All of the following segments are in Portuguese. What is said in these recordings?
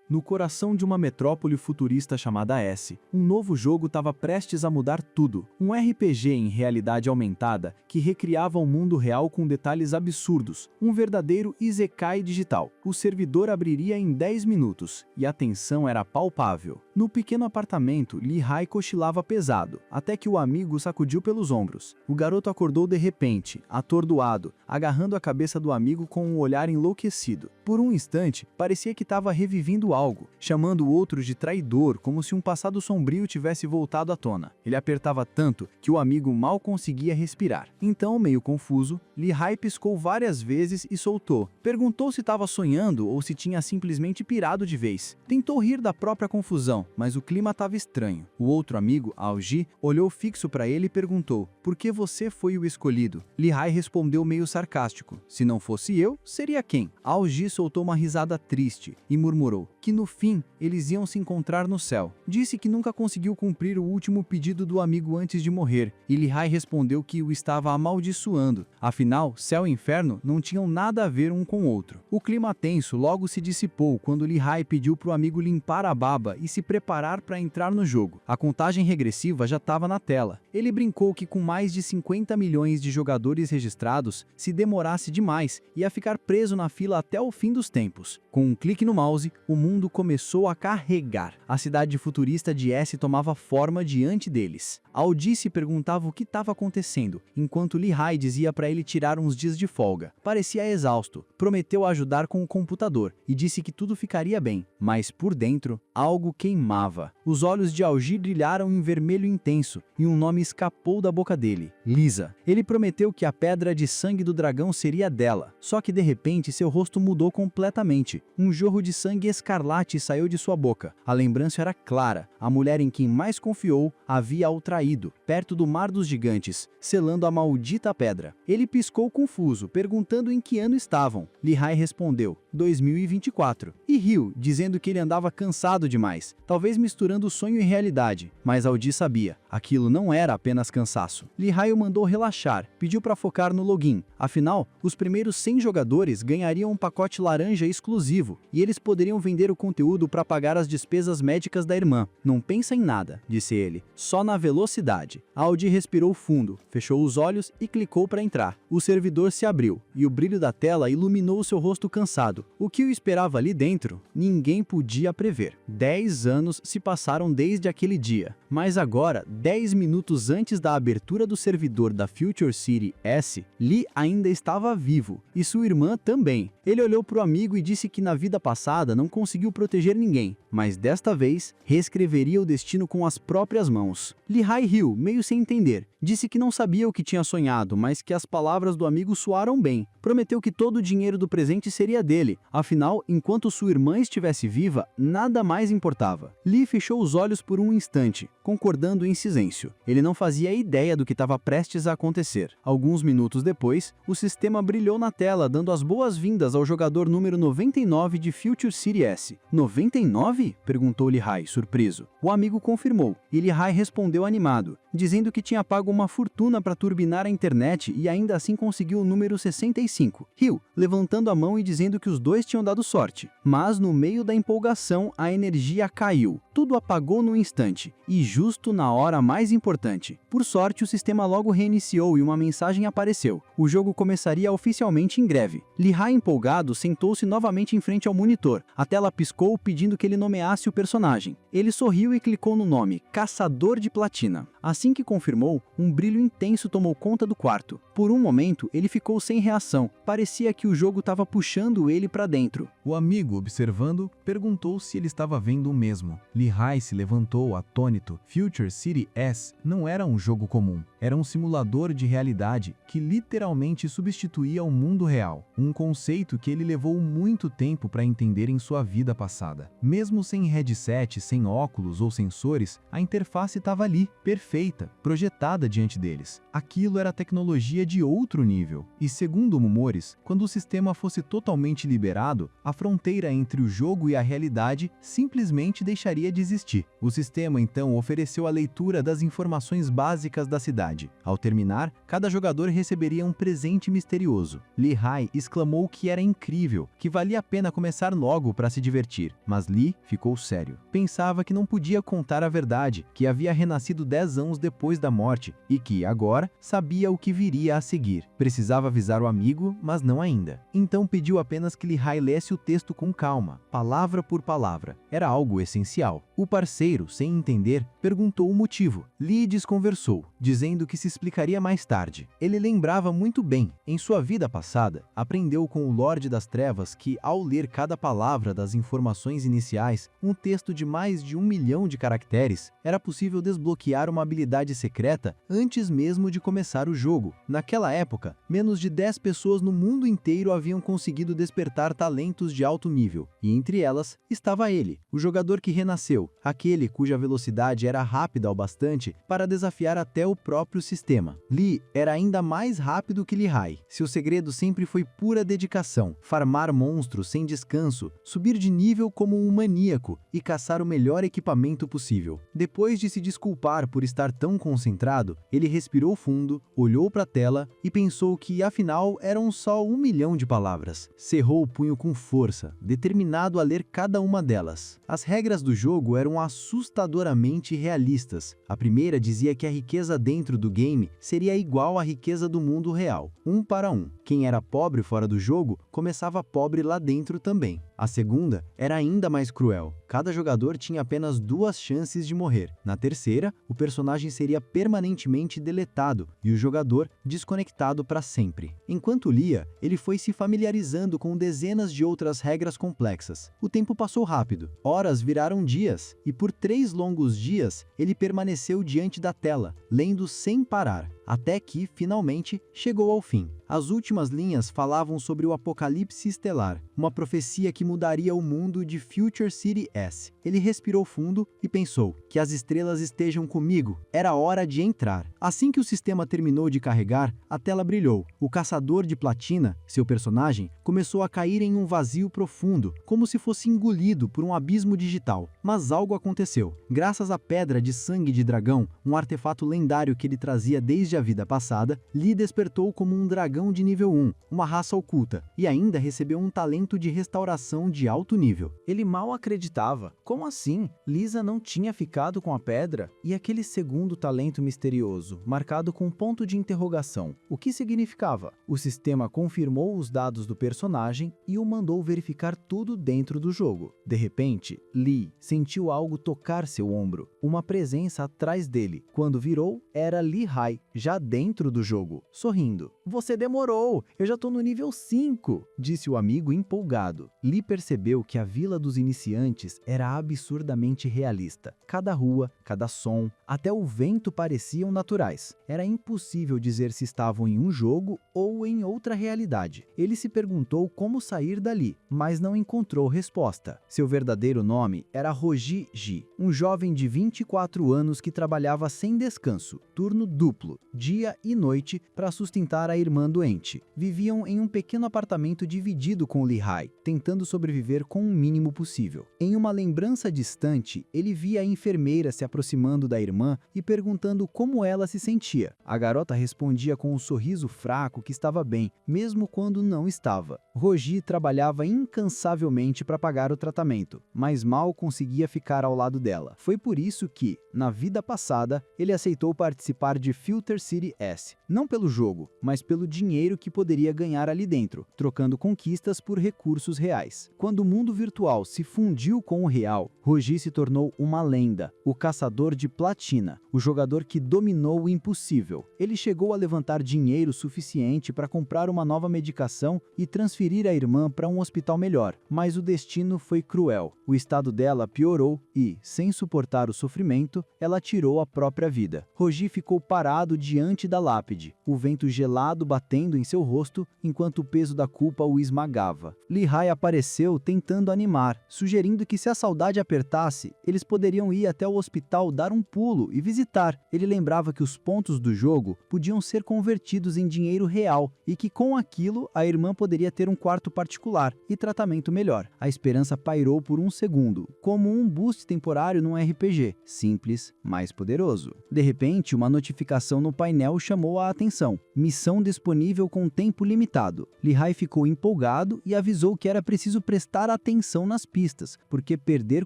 No coração de uma metrópole futurista chamada S, um novo jogo estava prestes a mudar tudo. Um RPG em realidade aumentada que recriava o mundo real com detalhes absurdos. Um verdadeiro Isekai digital. O servidor abriria em 10 minutos e a tensão era palpável. No pequeno apartamento, Lehigh cochilava pesado, até que o amigo sacudiu pelos ombros. O garoto acordou de repente, atordoado, agarrando a cabeça do amigo com um olhar enlouquecido. Por um instante, parecia que estava revivendo algo, chamando o outro de traidor, como se um passado sombrio tivesse voltado à tona. Ele apertava tanto que o amigo mal conseguia respirar. Então, meio confuso, Lehigh piscou várias vezes e soltou. Perguntou se estava sonhando ou se tinha simplesmente pirado de vez. Tentou rir da própria confusão, mas o clima estava estranho. O outro amigo, Aoji, olhou fixo para ele e perguntou: "Por que você foi o escolhido?" Lehigh respondeu meio sarcástico: "Se não fosse eu, seria quem?" Aoji soltou uma risada triste e murmurou que no fim eles iam se encontrar no céu. Disse que nunca conseguiu cumprir o último pedido do amigo antes de morrer, e Lehigh respondeu que o estava amaldiçoando. Afinal, céu e inferno não tinham nada a ver um com o outro. O clima tenso logo se dissipou quando Lehigh pediu para o amigo limpar a baba e se preparar para entrar no jogo. A contagem regressiva já estava na tela. Ele brincou que com mais de 50 milhões de jogadores registrados, se demorasse demais, ia ficar preso na fila até o fim dos tempos. Com um clique no mouse, o mundo começou a carregar. A cidade futurista de S tomava forma diante deles. Audi se perguntava o que estava acontecendo, enquanto Lehigh dizia para ele tirar uns dias de folga. Parecia exausto, prometeu ajudar com o computador e disse que tudo ficaria bem, mas por dentro, algo queimava. Os olhos de Audi brilharam em vermelho intenso e um nome escapou da boca dele: Lisa. Ele prometeu que a pedra de sangue do dragão seria dela, só que de repente seu rosto mudou completamente. Um jorro de sangue escarlate saiu de sua boca. A lembrança era clara: a mulher em quem mais confiou havia o traído, perto do Mar dos Gigantes, selando a maldita pedra. Ele piscou confuso, perguntando em que ano estavam. Lehigh respondeu: 2024, e riu, dizendo que ele andava cansado demais, talvez misturando sonho e realidade. Mas Audi sabia, aquilo não era apenas cansaço. Lehigh o mandou relaxar, pediu para focar no login. Afinal, os primeiros 100 jogadores ganhariam um pacote laranja exclusivo, e eles poderiam vender o conteúdo para pagar as despesas médicas da irmã. Não pensa em nada, disse ele, só na velocidade. Audi respirou fundo, fechou os olhos e clicou para entrar. O servidor se abriu, e o brilho da tela iluminou seu rosto cansado. O que o esperava ali dentro, ninguém podia prever. 10 anos se passaram desde aquele dia, mas agora, 10 minutos antes da abertura do servidor da Future City S, Lee ainda estava vivo, e sua irmã também. Ele olhou para o amigo e disse que na vida passada não conseguiu proteger ninguém, mas desta vez reescreveria o destino com as próprias mãos. Lehigh riu, meio sem entender. Disse que não sabia o que tinha sonhado, mas que as palavras do amigo soaram bem. Prometeu que todo o dinheiro do presente seria dele, afinal, enquanto sua irmã estivesse viva, nada mais importava. Lee fechou os olhos por um instante, concordando em silêncio. Ele não fazia ideia do que estava prestes a acontecer. Alguns minutos depois, o sistema brilhou na tela, dando as boas-vindas ao jogador número 99 de Future City S. 99? Perguntou Lehigh, surpreso. O amigo confirmou, e Lehigh respondeu animado, dizendo que tinha pago uma fortuna para turbinar a internet e ainda assim conseguiu o número 65. Riu, levantando a mão e dizendo que os dois tinham dado sorte. Mas no meio da empolgação, a energia caiu. Tudo apagou no instante, e justo na hora mais importante. Por sorte, o sistema logo reiniciou e uma mensagem apareceu. O jogo começaria oficialmente em greve. Lehigh, empolgado, sentou-se novamente em frente ao monitor. A tela piscou pedindo que ele nomeasse o personagem. Ele sorriu e clicou no nome, Caçador de Platina. Assim que confirmou, um brilho intenso tomou conta do quarto. Por um momento, ele ficou sem reação. Parecia que o jogo estava puxando ele para dentro. O amigo, observando, perguntou se ele estava vendo o mesmo. Lehigh se levantou, atônito. Future City S não era um jogo comum. Era um simulador de realidade que literalmente substituía o mundo real. Um conceito que ele levou muito tempo para entender em sua vida passada. Mesmo sem headset, sem óculos ou sensores, a interface estava ali, perfeita, projetada diante deles. Aquilo era tecnologia de outro nível. E segundo rumores, quando o sistema fosse totalmente liberado, a fronteira entre o jogo e a realidade simplesmente deixaria de existir. O sistema então ofereceu a leitura procura das informações básicas da cidade. Ao terminar, cada jogador receberia um presente misterioso. Lehigh exclamou que era incrível, que valia a pena começar logo para se divertir, mas Lee ficou sério. Pensava que não podia contar a verdade, que havia renascido 10 anos depois da morte e que, agora, sabia o que viria a seguir. Precisava avisar o amigo, mas não ainda. Então pediu apenas que Lehigh lesse o texto com calma, palavra por palavra. Era algo essencial. O parceiro, sem entender, perguntou o motivo. Lee desconversou, dizendo que se explicaria mais tarde. Ele lembrava muito bem, em sua vida passada, aprendeu com o Lorde das Trevas que, ao ler cada palavra das informações iniciais, um texto de mais de 1 milhão de caracteres, era possível desbloquear uma habilidade secreta antes mesmo de começar o jogo. Naquela época, menos de 10 pessoas no mundo inteiro haviam conseguido despertar talentos de alto nível, e entre elas estava ele, o jogador que renasceu, aquele cuja velocidade era rápida o bastante para desafiar até o próprio sistema. Lee era ainda mais rápido que Lehigh. Seu segredo sempre foi pura dedicação, farmar monstros sem descanso, subir de nível como um maníaco e caçar o melhor equipamento possível. Depois de se desculpar por estar tão concentrado, ele respirou fundo, olhou para a tela e pensou que afinal eram só 1 milhão de palavras. Cerrou o punho com força, determinado a ler cada uma delas. As regras do jogo eram assustadoramente realistas. A primeira dizia que a riqueza dentro do game seria igual à riqueza do mundo real, 1 para 1. Quem era pobre fora do jogo, começava pobre lá dentro também. A segunda era ainda mais cruel. Cada jogador tinha apenas 2 chances de morrer. Na terceira, o personagem seria permanentemente deletado e o jogador desconectado para sempre. Enquanto lia, ele foi se familiarizando com dezenas de outras regras complexas. O tempo passou rápido. Horas viraram dias, e por 3 longos dias, ele permaneceu diante da tela, lendo sem parar, até que, finalmente, chegou ao fim. As últimas linhas falavam sobre o apocalipse estelar, uma profecia que mudaria o mundo de Future City S. Ele respirou fundo e pensou: que as estrelas estejam comigo, era hora de entrar. Assim que o sistema terminou de carregar, a tela brilhou. O caçador de platina, seu personagem, começou a cair em um vazio profundo, como se fosse engolido por um abismo digital. Mas algo aconteceu. Graças à pedra de sangue de dragão, um artefato lendário que ele trazia desde a vida passada, Lee despertou como um dragão de nível 1, uma raça oculta, e ainda recebeu um talento de restauração de alto nível. Ele mal acreditava. Como assim? Lisa não tinha ficado com a pedra? E aquele segundo talento misterioso, marcado com um ponto de interrogação, o que significava? O sistema confirmou os dados do personagem e o mandou verificar tudo dentro do jogo. De repente, Lee sentiu algo tocar seu ombro, uma presença atrás dele. Quando virou, era Lehigh, já dentro do jogo, sorrindo. "Você demorou, eu já tô no nível 5, disse o amigo empolgado. Lee percebeu que a Vila dos Iniciantes era absurdamente realista. Cada rua, cada som, até o vento pareciam naturais. Era impossível dizer se estavam em um jogo ou em outra realidade. Ele se perguntou como sair dali, mas não encontrou resposta. Seu verdadeiro nome era Rogi Ji, um jovem de 24 anos que trabalhava sem descanso, turno duplo, dia e noite, para sustentar a irmã doente. Viviam em um pequeno apartamento dividido com Lehigh, tentando sobreviver com o mínimo possível. Em uma lembrança distante, ele via a enfermeira se aproximando da irmã e perguntando como ela se sentia. A garota respondia com um sorriso fraco que estava bem, mesmo quando não estava. Rogi trabalhava incansavelmente para pagar o tratamento, mas mal conseguia ficar ao lado dela. Foi por isso que, na vida passada, ele aceitou participar de Future City S, não pelo jogo, mas pelo dinheiro que poderia ganhar ali dentro, trocando conquistas por recursos reais. Quando o mundo virtual se fundiu com o real, Rogi se tornou uma lenda, o caçador de platina, o jogador que dominou o impossível. Ele chegou a levantar dinheiro suficiente para comprar uma nova medicação e transferir a irmã para um hospital melhor, mas o destino foi cruel. O estado dela piorou e, sem suportar o sofrimento, ela tirou a própria vida. Rogi ficou parado diante da lápide, o vento gelado batendo batendo em seu rosto enquanto o peso da culpa o esmagava. Lehigh apareceu tentando animar, sugerindo que se a saudade apertasse, eles poderiam ir até o hospital dar um pulo e visitar. Ele lembrava que os pontos do jogo podiam ser convertidos em dinheiro real e que com aquilo a irmã poderia ter um quarto particular e tratamento melhor. A esperança pairou por um segundo, como um boost temporário num RPG, simples, mais poderoso. De repente, uma notificação no painel chamou a atenção. Missão disponível com tempo limitado. Lehigh ficou empolgado e avisou que era preciso prestar atenção nas pistas, porque perder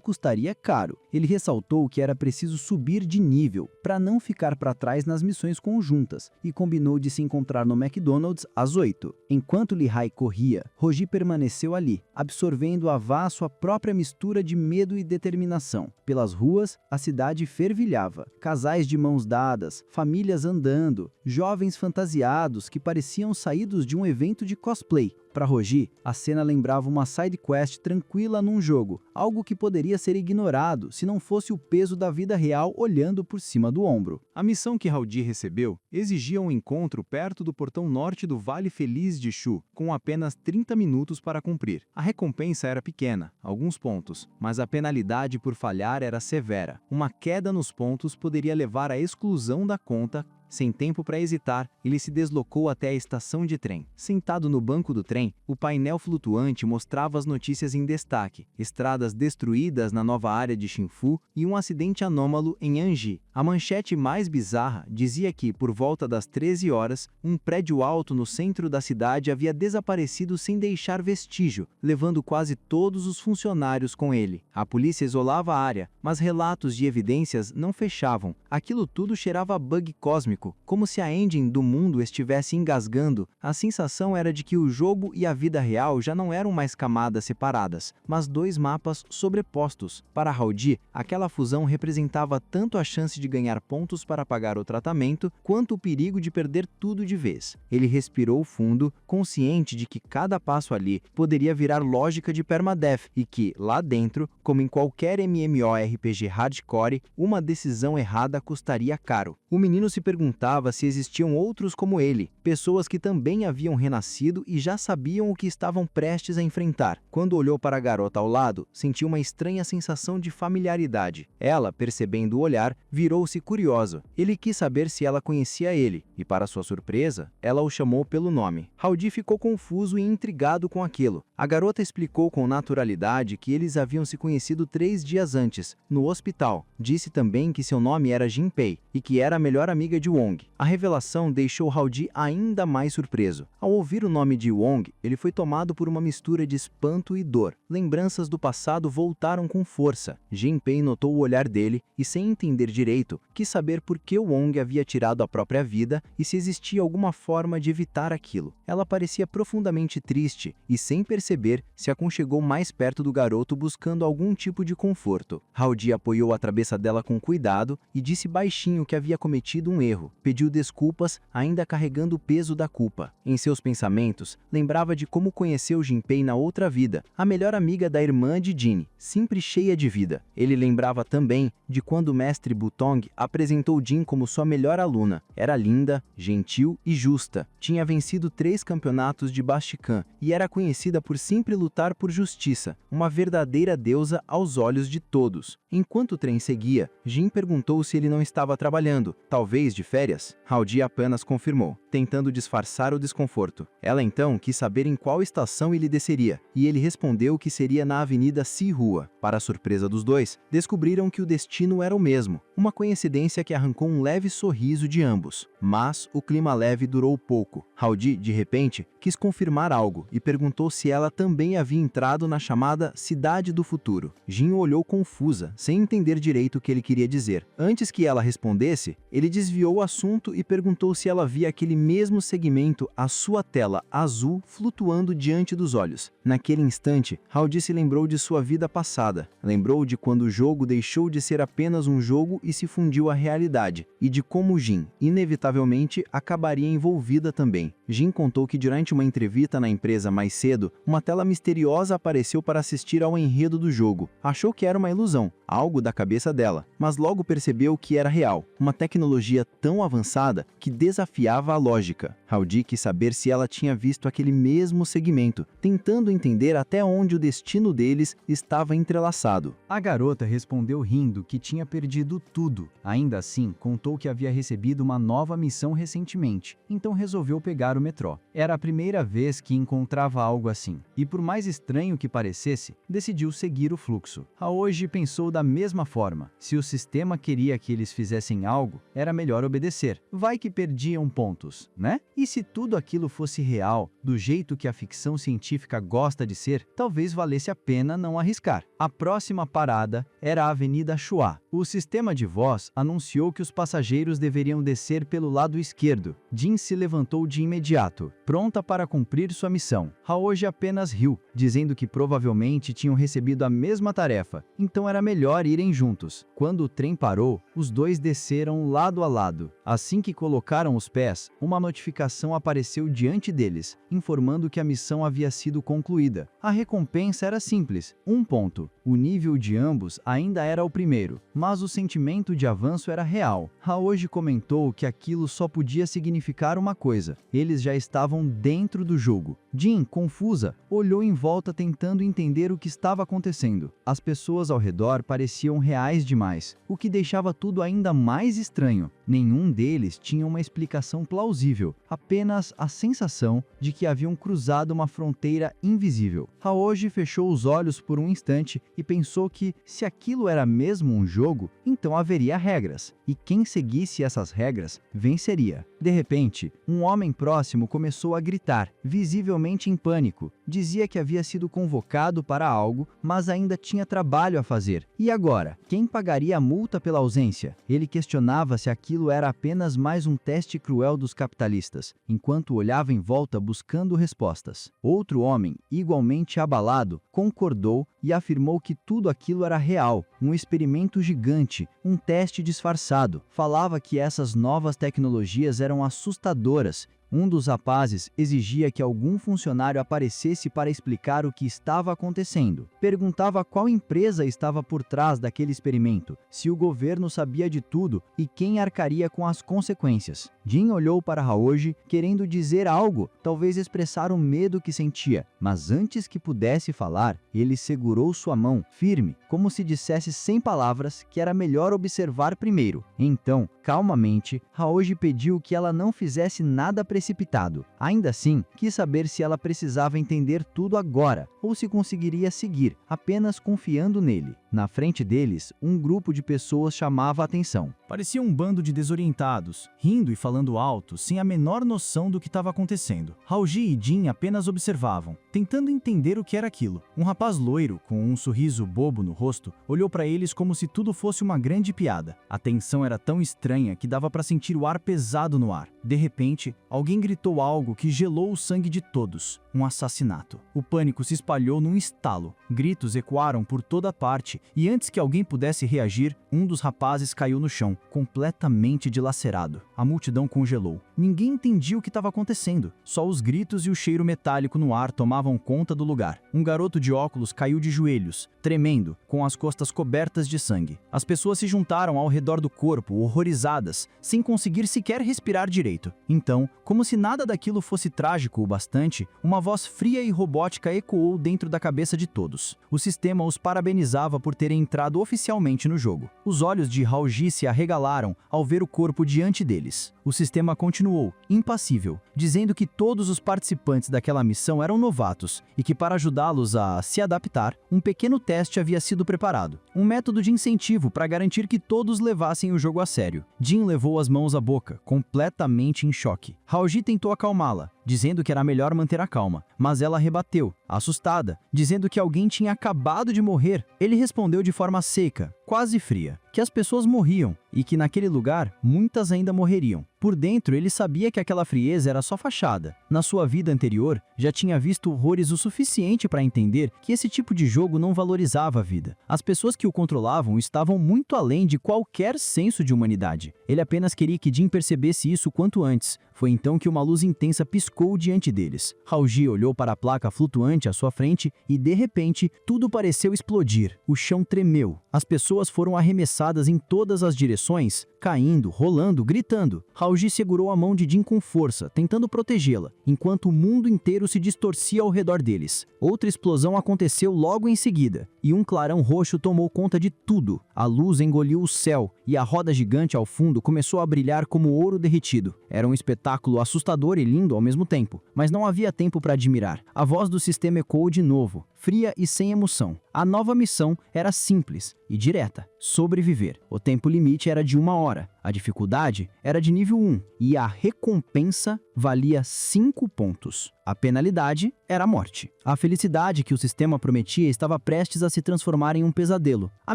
custaria caro. Ele ressaltou que era preciso subir de nível, para não ficar para trás nas missões conjuntas, e combinou de se encontrar no McDonald's às 8. Enquanto Lehigh corria, Rogi permaneceu ali, absorvendo a vá sua própria mistura de medo e determinação. Pelas ruas, a cidade fervilhava. Casais de mãos dadas, famílias andando, jovens fantasiados que pareciam saídos de um evento de cosplay. Para Rogi, a cena lembrava uma side quest tranquila num jogo, algo que poderia ser ignorado se não fosse o peso da vida real olhando por cima do ombro. A missão que Howdy recebeu exigia um encontro perto do portão norte do Vale Feliz de Shu, com apenas 30 minutos para cumprir. A recompensa era pequena, alguns pontos, mas a penalidade por falhar era severa. Uma queda nos pontos poderia levar à exclusão da conta. Sem tempo para hesitar, ele se deslocou até a estação de trem. Sentado no banco do trem, o painel flutuante mostrava as notícias em destaque: estradas destruídas na nova área de Xinfu e um acidente anômalo em Anji. A manchete mais bizarra dizia que, por volta das 13 horas, um prédio alto no centro da cidade havia desaparecido sem deixar vestígio, levando quase todos os funcionários com ele. A polícia isolava a área, mas relatos de evidências não fechavam. Aquilo tudo cheirava a bug cósmico, como se a engine do mundo estivesse engasgando. A sensação era de que o jogo e a vida real já não eram mais camadas separadas, mas dois mapas sobrepostos. Para Howdy, aquela fusão representava tanto a chance de ganhar pontos para pagar o tratamento, quanto o perigo de perder tudo de vez. Ele respirou fundo, consciente de que cada passo ali poderia virar lógica de permadeath e que, lá dentro, como em qualquer MMORPG hardcore, uma decisão errada custaria caro. O menino se perguntava se existiam outros como ele, pessoas que também haviam renascido e já sabiam o que estavam prestes a enfrentar. Quando olhou para a garota ao lado, sentiu uma estranha sensação de familiaridade. Ela, percebendo o olhar, virou-se curiosa. Ele quis saber se ela conhecia ele, e para sua surpresa, ela o chamou pelo nome. Howdy ficou confuso e intrigado com aquilo. A garota explicou com naturalidade que eles haviam se conhecido 3 dias antes, no hospital. Disse também que seu nome era Jinpei e que era a melhor amiga de Wong. A revelação deixou Howdy ainda mais surpreso. Ao ouvir o nome de Wong, ele foi tomado por uma mistura de espanto e dor. Lembranças do passado voltaram com força. Jinpei notou o olhar dele e, sem entender direito, quis saber por que Wong havia tirado a própria vida e se existia alguma forma de evitar aquilo. Ela parecia profundamente triste e, sem perceber, se aconchegou mais perto do garoto buscando algum tipo de conforto. Howdy apoiou a cabeça dela com cuidado e disse baixinho que havia cometido um erro. Pediu desculpas, ainda carregando o peso da culpa. Em seus pensamentos, lembrava de como conheceu Jinpei na outra vida, a melhor amiga da irmã de Jin, sempre cheia de vida. Ele lembrava também de quando o mestre Butong apresentou Jin como sua melhor aluna. Era linda, gentil e justa. Tinha vencido 3 campeonatos de Bastikan e era conhecida por sempre lutar por justiça, uma verdadeira deusa aos olhos de todos. Enquanto o trem seguia, Jin perguntou se ele não estava trabalhando, talvez de férias. Howdy apenas confirmou, tentando disfarçar o desconforto. Ela então quis saber em qual estação ele desceria, e ele respondeu que seria na Avenida Si-Rua. Para a surpresa dos dois, descobriram que o destino era o mesmo, uma coincidência que arrancou um leve sorriso de ambos. Mas o clima leve durou pouco. Howdy, de repente, quis confirmar algo e perguntou se ela também havia entrado na chamada Cidade do Futuro. Jin olhou confusa, sem entender direito o que ele queria dizer. Antes que ela respondesse, ele desviou o assunto e perguntou se ela via aquele mesmo segmento, a sua tela azul flutuando diante dos olhos. Naquele instante, Howdy se lembrou de sua vida passada. Lembrou de quando o jogo deixou de ser apenas um jogo e se fundiu à realidade, e de como Jin, inevitavelmente, acabaria envolvida também. Jin contou que durante uma entrevista na empresa mais cedo, uma tela misteriosa apareceu para assistir ao enredo do jogo. Achou que era uma ilusão, algo da cabeça dela, mas logo percebeu que era real, uma tecnologia tão avançada que desafiava a lógica. Howdy quis saber se ela tinha visto aquele mesmo segmento, tentando entender até onde o destino deles estava entrelaçado. A garota respondeu rindo que tinha perdido tudo. Ainda assim, contou que havia recebido uma nova missão recentemente, então resolveu pegar o metrô. Era a primeira vez que encontrava algo assim, e por mais estranho que parecesse, decidiu seguir o fluxo. Aoji pensou da mesma forma. Se o sistema queria que eles fizessem algo, era melhor obedecer. Vai que perdiam pontos, né? E se tudo aquilo fosse real, do jeito que a ficção científica gosta de ser, talvez valesse a pena não arriscar. A próxima parada era a Avenida Chua. O sistema de voz anunciou que os passageiros deveriam descer pelo lado esquerdo. Jin se levantou de imediato, pronta para cumprir sua missão. Haoji apenas riu, dizendo que provavelmente tinham recebido a mesma tarefa, então era melhor irem juntos. Quando o trem parou, os dois desceram lado a lado. Assim que colocaram os pés, uma notificação apareceu diante deles, informando que a missão havia sido concluída. A recompensa era simples, 1 ponto. O nível de ambos ainda era o primeiro, mas o sentimento de avanço era real. Haoji comentou que aquilo só podia significar uma coisa: eles já estavam dentro do jogo. Jin, confusa, olhou em volta tentando entender o que estava acontecendo. As pessoas ao redor pareciam reais demais, o que deixava tudo ainda mais estranho. Nenhum deles tinha uma explicação plausível, apenas a sensação de que haviam cruzado uma fronteira invisível. Haoji fechou os olhos por um instante e pensou que, se aquilo era mesmo um jogo, então haveria regras, e quem seguisse essas regras venceria. De repente, um homem próximo começou a gritar, visivelmente em pânico. Dizia que havia sido convocado para algo, mas ainda tinha trabalho a fazer. E agora? Quem pagaria a multa pela ausência? Ele questionava se aquilo era apenas mais um teste cruel dos capitalistas, enquanto olhava em volta buscando respostas. Outro homem, igualmente abalado, concordou e afirmou que tudo aquilo era real, um experimento gigante, um teste disfarçado. Falava que essas novas tecnologias eram assustadoras. Um dos rapazes exigia que algum funcionário aparecesse para explicar o que estava acontecendo. Perguntava qual empresa estava por trás daquele experimento, se o governo sabia de tudo e quem arcaria com as consequências. Jin olhou para Haoji, querendo dizer algo, talvez expressar o medo que sentia, mas antes que pudesse falar, ele segurou sua mão, firme, como se dissesse sem palavras que era melhor observar primeiro. Então, calmamente, Haoji pediu que ela não fizesse nada precipitado. Ainda assim, quis saber se ela precisava entender tudo agora, ou se conseguiria seguir, apenas confiando nele. Na frente deles, um grupo de pessoas chamava a atenção. Parecia um bando de desorientados, rindo e falando alto, sem a menor noção do que estava acontecendo. Haoji e Jin apenas observavam, tentando entender o que era aquilo. Um rapaz loiro, com um sorriso bobo no rosto, olhou para eles como se tudo fosse uma grande piada. A tensão era tão estranha que dava para sentir o ar pesado no ar. De repente, alguém gritou algo que gelou o sangue de todos. Um assassinato. O pânico se espalhou num estalo. Gritos ecoaram por toda parte, e antes que alguém pudesse reagir, um dos rapazes caiu no chão, completamente dilacerado. A multidão congelou. Ninguém entendia o que estava acontecendo. Só os gritos e o cheiro metálico no ar tomavam conta do lugar. Um garoto de óculos caiu de joelhos, tremendo, com as costas cobertas de sangue. As pessoas se juntaram ao redor do corpo, horrorizadas, sem conseguir sequer respirar direito. Então, como se nada daquilo fosse trágico o bastante, uma voz fria e robótica ecoou dentro da cabeça de todos. O sistema os parabenizava por terem entrado oficialmente no jogo. Os olhos de Haoji se arregalaram ao ver o corpo diante deles. O sistema continuou, impassível, dizendo que todos os participantes daquela missão eram novatos e que, para ajudá-los a se adaptar, um pequeno teste havia sido preparado. Um método de incentivo para garantir que todos levassem o jogo a sério. Jin levou as mãos à boca, completamente em choque. Haoji tentou acalmá-la, dizendo que era melhor manter a calma, mas ela rebateu, assustada, dizendo que alguém tinha acabado de morrer. Ele respondeu de forma seca, quase fria. que as pessoas morriam e que naquele lugar muitas ainda morreriam. Por dentro, ele sabia que aquela frieza era só fachada. Na sua vida anterior, já tinha visto horrores o suficiente para entender que esse tipo de jogo não valorizava a vida. As pessoas que o controlavam estavam muito além de qualquer senso de humanidade. Ele apenas queria que Jin percebesse isso quanto antes. Foi então que uma luz intensa piscou diante deles. Hao-ji olhou para a placa flutuante à sua frente e, de repente, tudo pareceu explodir. O chão tremeu. As pessoas foram arremessadas em todas as direções, caindo, rolando, gritando. Hao-ji segurou a mão de Jin com força, tentando protegê-la, enquanto o mundo inteiro se distorcia ao redor deles. Outra explosão aconteceu logo em seguida, e um clarão roxo tomou conta de tudo. A luz engoliu o céu, e a roda gigante ao fundo começou a brilhar como ouro derretido. Era um espetáculo assustador e lindo ao mesmo tempo, mas não havia tempo para admirar. A voz do sistema ecoou de novo, fria e sem emoção. A nova missão era simples e direta: sobreviver. O tempo limite era de 1 hora, a dificuldade era de nível 1 e a recompensa valia 5 pontos. A penalidade era a morte. A felicidade que o sistema prometia estava prestes a se transformar em um pesadelo. A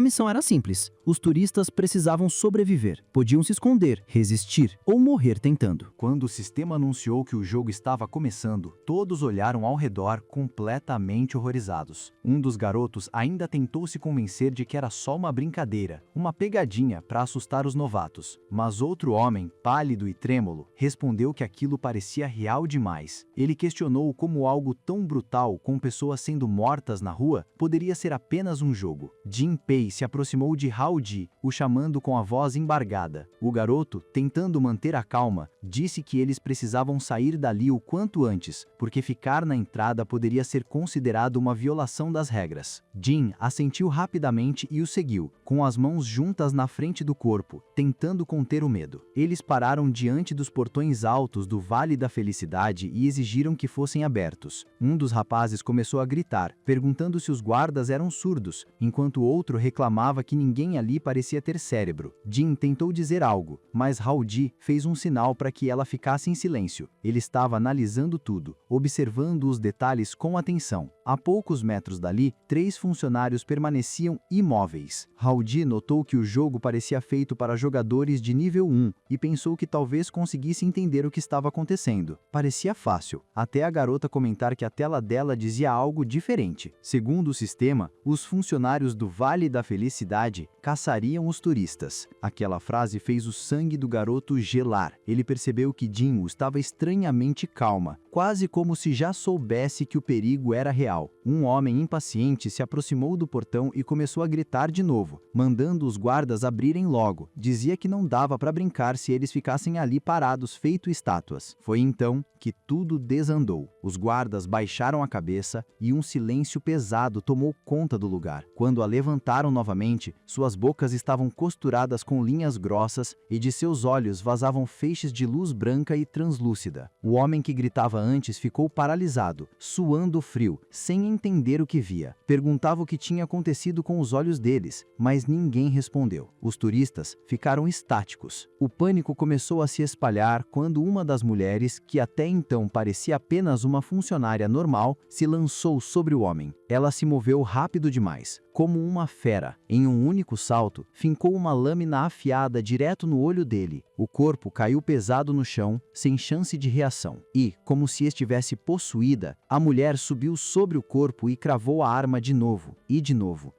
missão era simples. Os turistas precisavam sobreviver. Podiam se esconder, resistir ou morrer tentando. Quando o sistema anunciou que o jogo estava começando, todos olharam ao redor completamente horrorizados. Um dos garotos ainda tentou se convencer de que era só uma brincadeira, uma pegadinha para assustar os novatos. Mas outro homem, pálido e trêmulo, respondeu que aquilo parecia real demais. Ele questionou como algo tão brutal, com pessoas sendo mortas na rua, poderia ser apenas um jogo. Jinpei se aproximou de Hao-ji, o chamando com a voz embargada. O garoto, tentando manter a calma, disse que eles precisavam sair dali o quanto antes, porque ficar na entrada poderia ser considerado uma violação das regras. Jin assentiu rapidamente e o seguiu, com as mãos juntas na frente do corpo, tentando conter o medo. Eles pararam diante dos portões altos do Vale da Felicidade e exigiram que fossem abertos. Um dos rapazes começou a gritar, perguntando se os guardas eram surdos, enquanto o outro reclamava que ninguém ali parecia ter cérebro. Jin tentou dizer algo, mas Hao-ji fez um sinal para que ela ficasse em silêncio. Ele estava analisando tudo, observando os detalhes com atenção. A poucos metros dali, 3 funcionários permaneciam imóveis. Hao-ji notou que o jogo parecia feito para jogadores de nível 1 e pensou que talvez conseguisse entender o que estava acontecendo. Parecia fácil, até a garota comentar que a tela dela dizia algo diferente. Segundo o sistema, os funcionários do Vale da Felicidade caçariam os turistas. Aquela frase fez o sangue do garoto gelar. Ele percebeu que Jin estava estranhamente calma, quase como se já soubesse que o perigo era real. Um homem impaciente se aproximou do portão e começou a gritar de novo, mandando os guardas abrirem logo. Dizia que não dava para brincar se eles ficassem ali parados feito estátuas. Foi então que tudo desandou. Os guardas baixaram a cabeça e um silêncio pesado tomou conta do lugar. Quando a levantaram novamente, suas bocas estavam costuradas com linhas grossas e de seus olhos vazavam feixes de luz branca e translúcida. O homem que gritava antes ficou paralisado, suando frio, sem entender o que via. Perguntava o que tinha acontecido com os olhos deles, mas ninguém respondeu. Os turistas ficaram estáticos. O pânico começou a se espalhar quando uma das mulheres, que até então parecia apenas uma funcionária normal, se lançou sobre o homem. Ela se moveu rápido demais, como uma fera. Em um único salto, fincou uma lâmina afiada direto no olho dele. O corpo caiu pesado no chão, sem chance de reação. E, como se estivesse possuída, a mulher subiu sobre o corpo e cravou a arma de novo,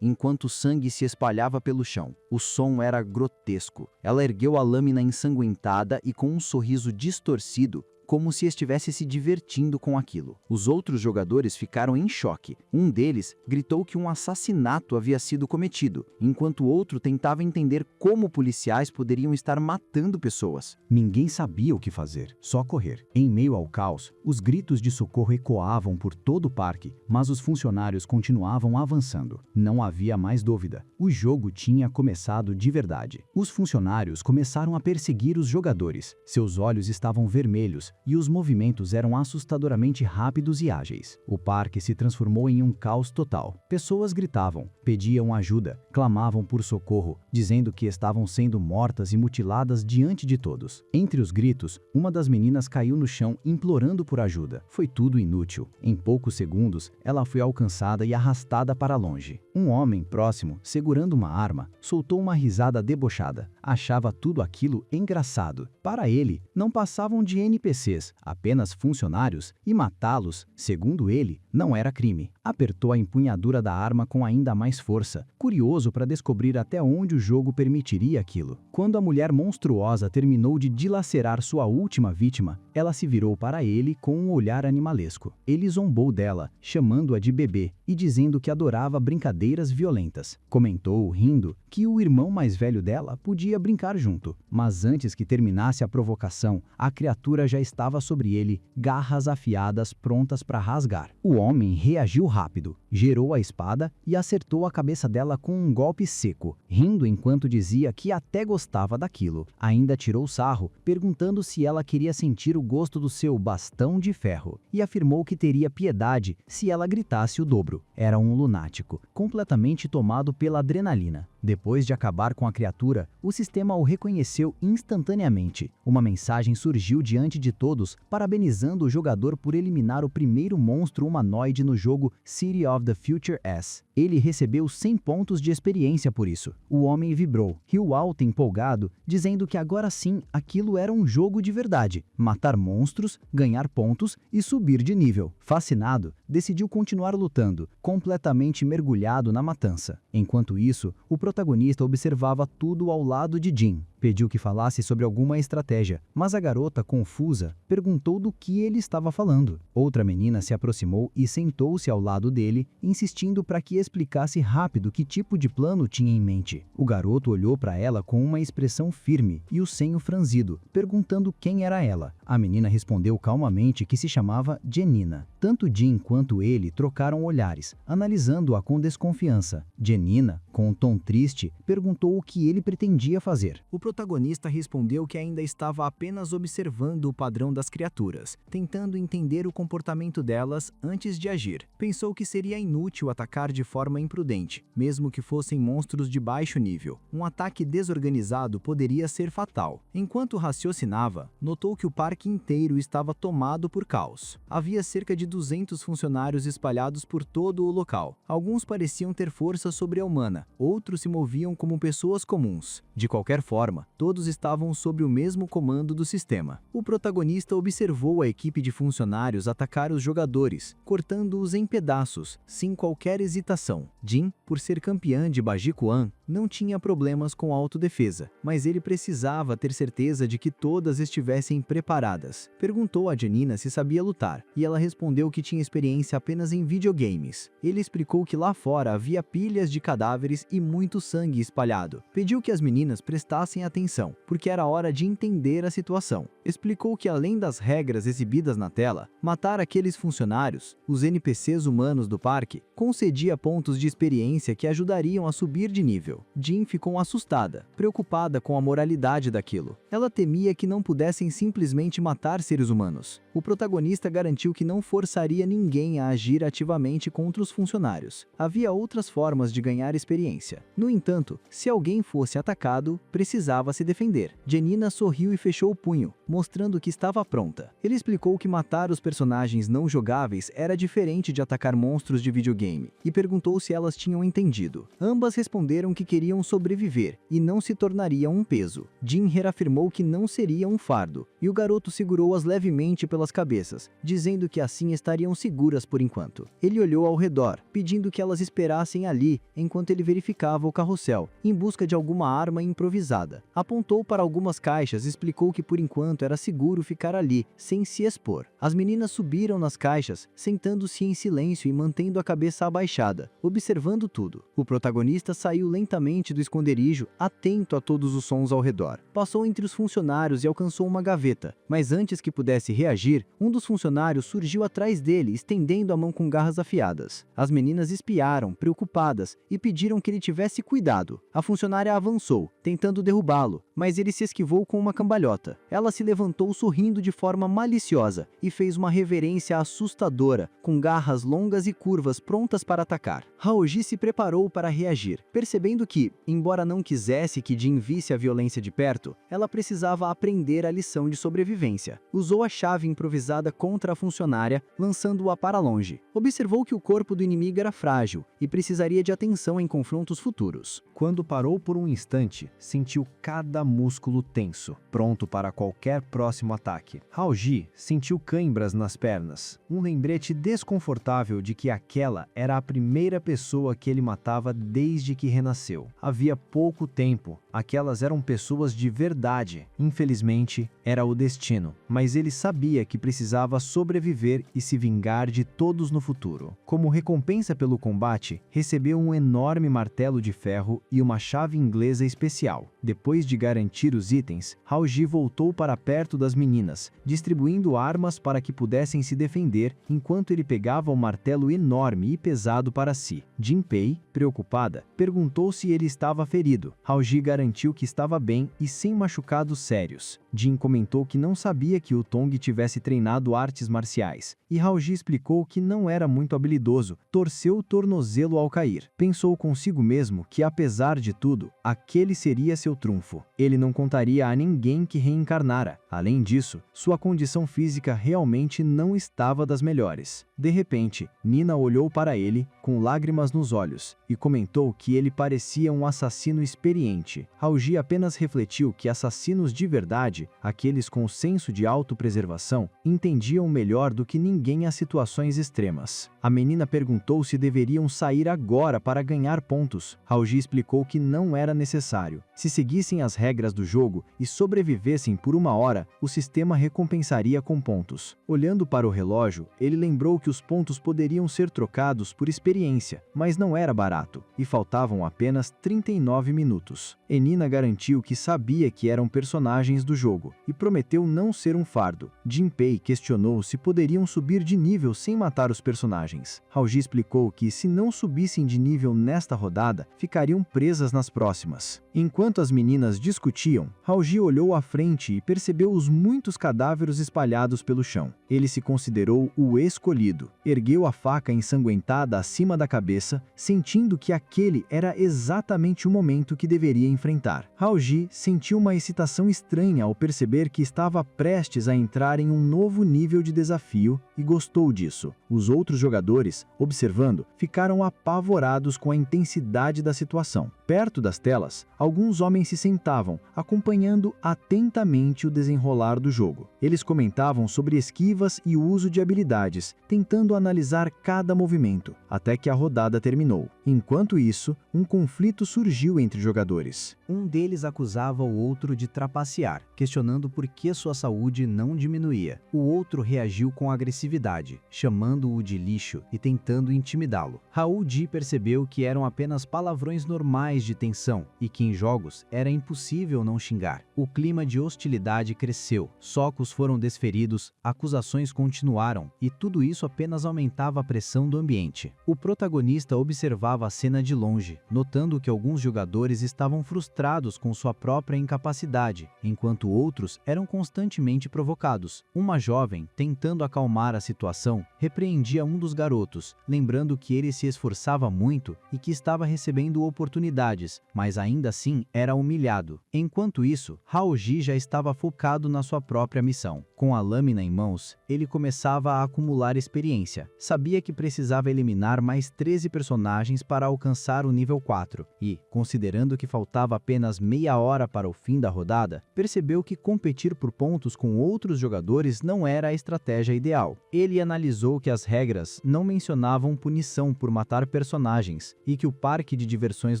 enquanto o sangue se espalhava pelo chão. O som era grotesco. Ela ergueu a lâmina ensanguentada e, com um sorriso distorcido, como se estivesse se divertindo com aquilo. Os outros jogadores ficaram em choque. Um deles gritou que um assassinato havia sido cometido, enquanto o outro tentava entender como policiais poderiam estar matando pessoas. Ninguém sabia o que fazer, só correr. Em meio ao caos, os gritos de socorro ecoavam por todo o parque, mas os funcionários continuavam avançando. Não havia mais dúvida. O jogo tinha começado de verdade. Os funcionários começaram a perseguir os jogadores. Seus olhos estavam vermelhos, e os movimentos eram assustadoramente rápidos e ágeis. O parque se transformou em um caos total. Pessoas gritavam, pediam ajuda, clamavam por socorro, dizendo que estavam sendo mortas e mutiladas diante de todos. Entre os gritos, uma das meninas caiu no chão implorando por ajuda. Foi tudo inútil. Em poucos segundos, ela foi alcançada e arrastada para longe. Um homem próximo, segurando uma arma, soltou uma risada debochada. Achava tudo aquilo engraçado. Para ele, não passavam de NPCs, apenas funcionários, e matá-los, segundo ele, não era crime. Apertou a empunhadura da arma com ainda mais força, curioso para descobrir até onde o jogo permitiria aquilo. Quando a mulher monstruosa terminou de dilacerar sua última vítima, ela se virou para ele com um olhar animalesco. Ele zombou dela, chamando-a de bebê e dizendo que adorava brincadeiras violentas. Comentou, rindo, que o irmão mais velho dela podia brincar junto. Mas antes que terminasse a provocação, a criatura já estava sobre ele, garras afiadas prontas para rasgar. O homem reagiu rápido, gerou a espada e acertou a cabeça dela com um golpe seco, rindo enquanto dizia que até gostava daquilo. Ainda tirou sarro, perguntando se ela queria sentir o gosto do seu bastão de ferro, e afirmou que teria piedade se ela gritasse o dobro. Era um lunático, completamente tomado pela adrenalina. Depois de acabar com a criatura, o sistema o reconheceu instantaneamente. Uma mensagem surgiu diante de todos, parabenizando o jogador por eliminar o primeiro monstro humanoide no jogo City of the Future S. Ele recebeu 100 pontos de experiência por isso. O homem vibrou, riu alto e empolgado, dizendo que agora sim aquilo era um jogo de verdade. Matar monstros, ganhar pontos e subir de nível. Fascinado, decidiu continuar lutando, completamente mergulhado na matança. Enquanto isso, o protagonista observava tudo ao lado de Jin. Pediu que falasse sobre alguma estratégia, mas a garota, confusa, perguntou do que ele estava falando. Outra menina se aproximou e sentou-se ao lado dele, insistindo para que explicasse rápido que tipo de plano tinha em mente. O garoto olhou para ela com uma expressão firme e o senho franzido, perguntando quem era ela. A menina respondeu calmamente que se chamava Janina. Tanto Jin quanto ele trocaram olhares, analisando-a com desconfiança. Janina, com um tom triste, perguntou o que ele pretendia fazer. O protagonista respondeu que ainda estava apenas observando o padrão das criaturas, tentando entender o comportamento delas antes de agir. Pensou que seria inútil atacar de forma imprudente, mesmo que fossem monstros de baixo nível. Um ataque desorganizado poderia ser fatal. Enquanto raciocinava, notou que o parque inteiro estava tomado por caos. Havia cerca de 200 funcionários espalhados por todo o local. Alguns pareciam ter força sobre-humana, outros se moviam como pessoas comuns. De qualquer forma, todos estavam sob o mesmo comando do sistema. O protagonista observou a equipe de funcionários atacar os jogadores, cortando-os em pedaços, sem qualquer hesitação. Jin, por ser campeã de Bajikuan, não tinha problemas com autodefesa, mas ele precisava ter certeza de que todas estivessem preparadas. Perguntou a Janina se sabia lutar, e ela respondeu que tinha experiência apenas em videogames. Ele explicou que lá fora havia pilhas de cadáveres e muito sangue espalhado. Pediu que as meninas prestassem atenção, porque era hora de entender a situação. Explicou que além das regras exibidas na tela, matar aqueles funcionários, os NPCs humanos do parque, concedia pontos de experiência que ajudariam a subir de nível. Jin ficou assustada, preocupada com a moralidade daquilo. Ela temia que não pudessem simplesmente matar seres humanos. O protagonista garantiu que não forçaria ninguém a agir ativamente contra os funcionários. Havia outras formas de ganhar experiência. No entanto, se alguém fosse atacado, precisava se defender. Janina sorriu e fechou o punho, mostrando que estava pronta. Ele explicou que matar os personagens não jogáveis era diferente de atacar monstros de videogame, e perguntou se elas tinham entendido. Ambas responderam que queriam sobreviver e não se tornariam um peso. Jin reafirmou que não seria um fardo, e o garoto segurou-as levemente pelas cabeças, dizendo que assim estariam seguras por enquanto. Ele olhou ao redor, pedindo que elas esperassem ali enquanto ele verificava o carrossel, em busca de alguma arma improvisada. Apontou para algumas caixas e explicou que por enquanto era seguro ficar ali, sem se expor. As meninas subiram nas caixas, sentando-se em silêncio e mantendo a cabeça abaixada, observando tudo. O protagonista saiu lentamente do esconderijo, atento a todos os sons ao redor. Passou entre os funcionários e alcançou uma gaveta, mas antes que pudesse reagir, um dos funcionários surgiu atrás dele, estendendo a mão com garras afiadas. As meninas espiaram, preocupadas, e pediram que ele tivesse cuidado. A funcionária avançou, tentando derrubar derrubá-lo, mas ele se esquivou com uma cambalhota. Ela se levantou sorrindo de forma maliciosa e fez uma reverência assustadora, com garras longas e curvas prontas para atacar. Haoji se preparou para reagir, percebendo que, embora não quisesse que Jin visse a violência de perto, ela precisava aprender a lição de sobrevivência. Usou a chave improvisada contra a funcionária, lançando-a para longe. Observou que o corpo do inimigo era frágil e precisaria de atenção em confrontos futuros. Quando parou por um instante, sentiu cada músculo tenso, pronto para qualquer próximo ataque. Haoji sentiu cãibras nas pernas, um lembrete desconfortável de que aquela era a primeira pessoa que ele matava desde que renasceu. Havia pouco tempo, aquelas eram pessoas de verdade. Infelizmente, era o destino, mas ele sabia que precisava sobreviver e se vingar de todos no futuro. Como recompensa pelo combate, recebeu um enorme martelo de ferro e uma chave inglesa especial. Depois de garantir os itens, Haoji voltou para perto das meninas, distribuindo armas para que pudessem se defender enquanto ele pegava o martelo enorme e pesado para si. Jinpei, preocupada, perguntou se ele estava ferido. Haoji garantiu que estava bem e sem machucados sérios. Jin comentou que não sabia que o Tong tivesse treinado artes marciais, e Haoji explicou que não era muito habilidoso, torceu o tornozelo ao cair. Pensou consigo mesmo que, apesar de tudo, aquele seria seu trunfo. Ele não contaria a ninguém que reencarnara. Além disso, sua condição física realmente não estava das melhores. De repente, Nina olhou para ele, com lágrimas nos olhos, e comentou que ele parecia um assassino experiente. Haoji apenas refletiu que assassinos de verdade, aqueles com senso de autopreservação, entendiam melhor do que ninguém as situações extremas. A menina perguntou se deveriam sair agora para ganhar pontos. Haoji explicou que não era necessário. Se seguissem as regras do jogo e sobrevivessem por 1 hora, o sistema recompensaria com pontos. Olhando para o relógio, ele lembrou que os pontos poderiam ser trocados por experiência, mas não era barato, e faltavam apenas 39 minutos. Nina garantiu que sabia que eram personagens do jogo, e prometeu não ser um fardo. Jinpei questionou se poderiam subir de nível sem matar os personagens. Haoji explicou que se não subissem de nível nesta rodada, ficariam presas nas próximas. Enquanto as meninas discutiam, Haoji olhou à frente e percebeu os muitos cadáveres espalhados pelo chão. Ele se considerou o escolhido. Ergueu a faca ensanguentada acima da cabeça, sentindo que aquele era exatamente o momento que deveria enfrentar. Haoji sentiu uma excitação estranha ao perceber que estava prestes a entrar em um novo nível de desafio e gostou disso. Os outros jogadores, observando, ficaram apavorados com a intensidade da situação. Perto das telas, alguns homens se sentavam, acompanhando atentamente o desenrolar do jogo. Eles comentavam sobre esquivas e o uso de habilidades, tentando analisar cada movimento, até que a rodada terminou. Enquanto isso, um conflito surgiu entre jogadores. Um deles acusava o outro de trapacear, questionando por que sua saúde não diminuía. O outro reagiu com agressividade, chamando-o de lixo e tentando intimidá-lo. Haoji percebeu que eram apenas palavrões normais de tensão e que em jogos era impossível não xingar. O clima de hostilidade cresceu, socos foram desferidos, acusações continuaram e tudo isso apenas aumentava a pressão do ambiente. O protagonista observava a cena de longe, notando que alguns jogadores estavam frustrados com sua própria incapacidade, enquanto outros eram constantemente provocados. Uma jovem, tentando acalmar a situação, repreendia um dos garotos, lembrando que ele se esforçava muito e que estava recebendo oportunidades, mas ainda assim era humilhado. Enquanto isso, Haoji já estava focado na sua própria missão. Com a lâmina em mãos, ele começava a acumular experiência. Sabia que precisava eliminar mais 13 personagens para alcançar o nível 4 e, considerando que faltava apenas meia hora para o fim da rodada, percebeu que competir por pontos com outros jogadores não era a estratégia ideal. Ele analisou que as regras não mencionavam punição por matar personagens e que o parque de diversões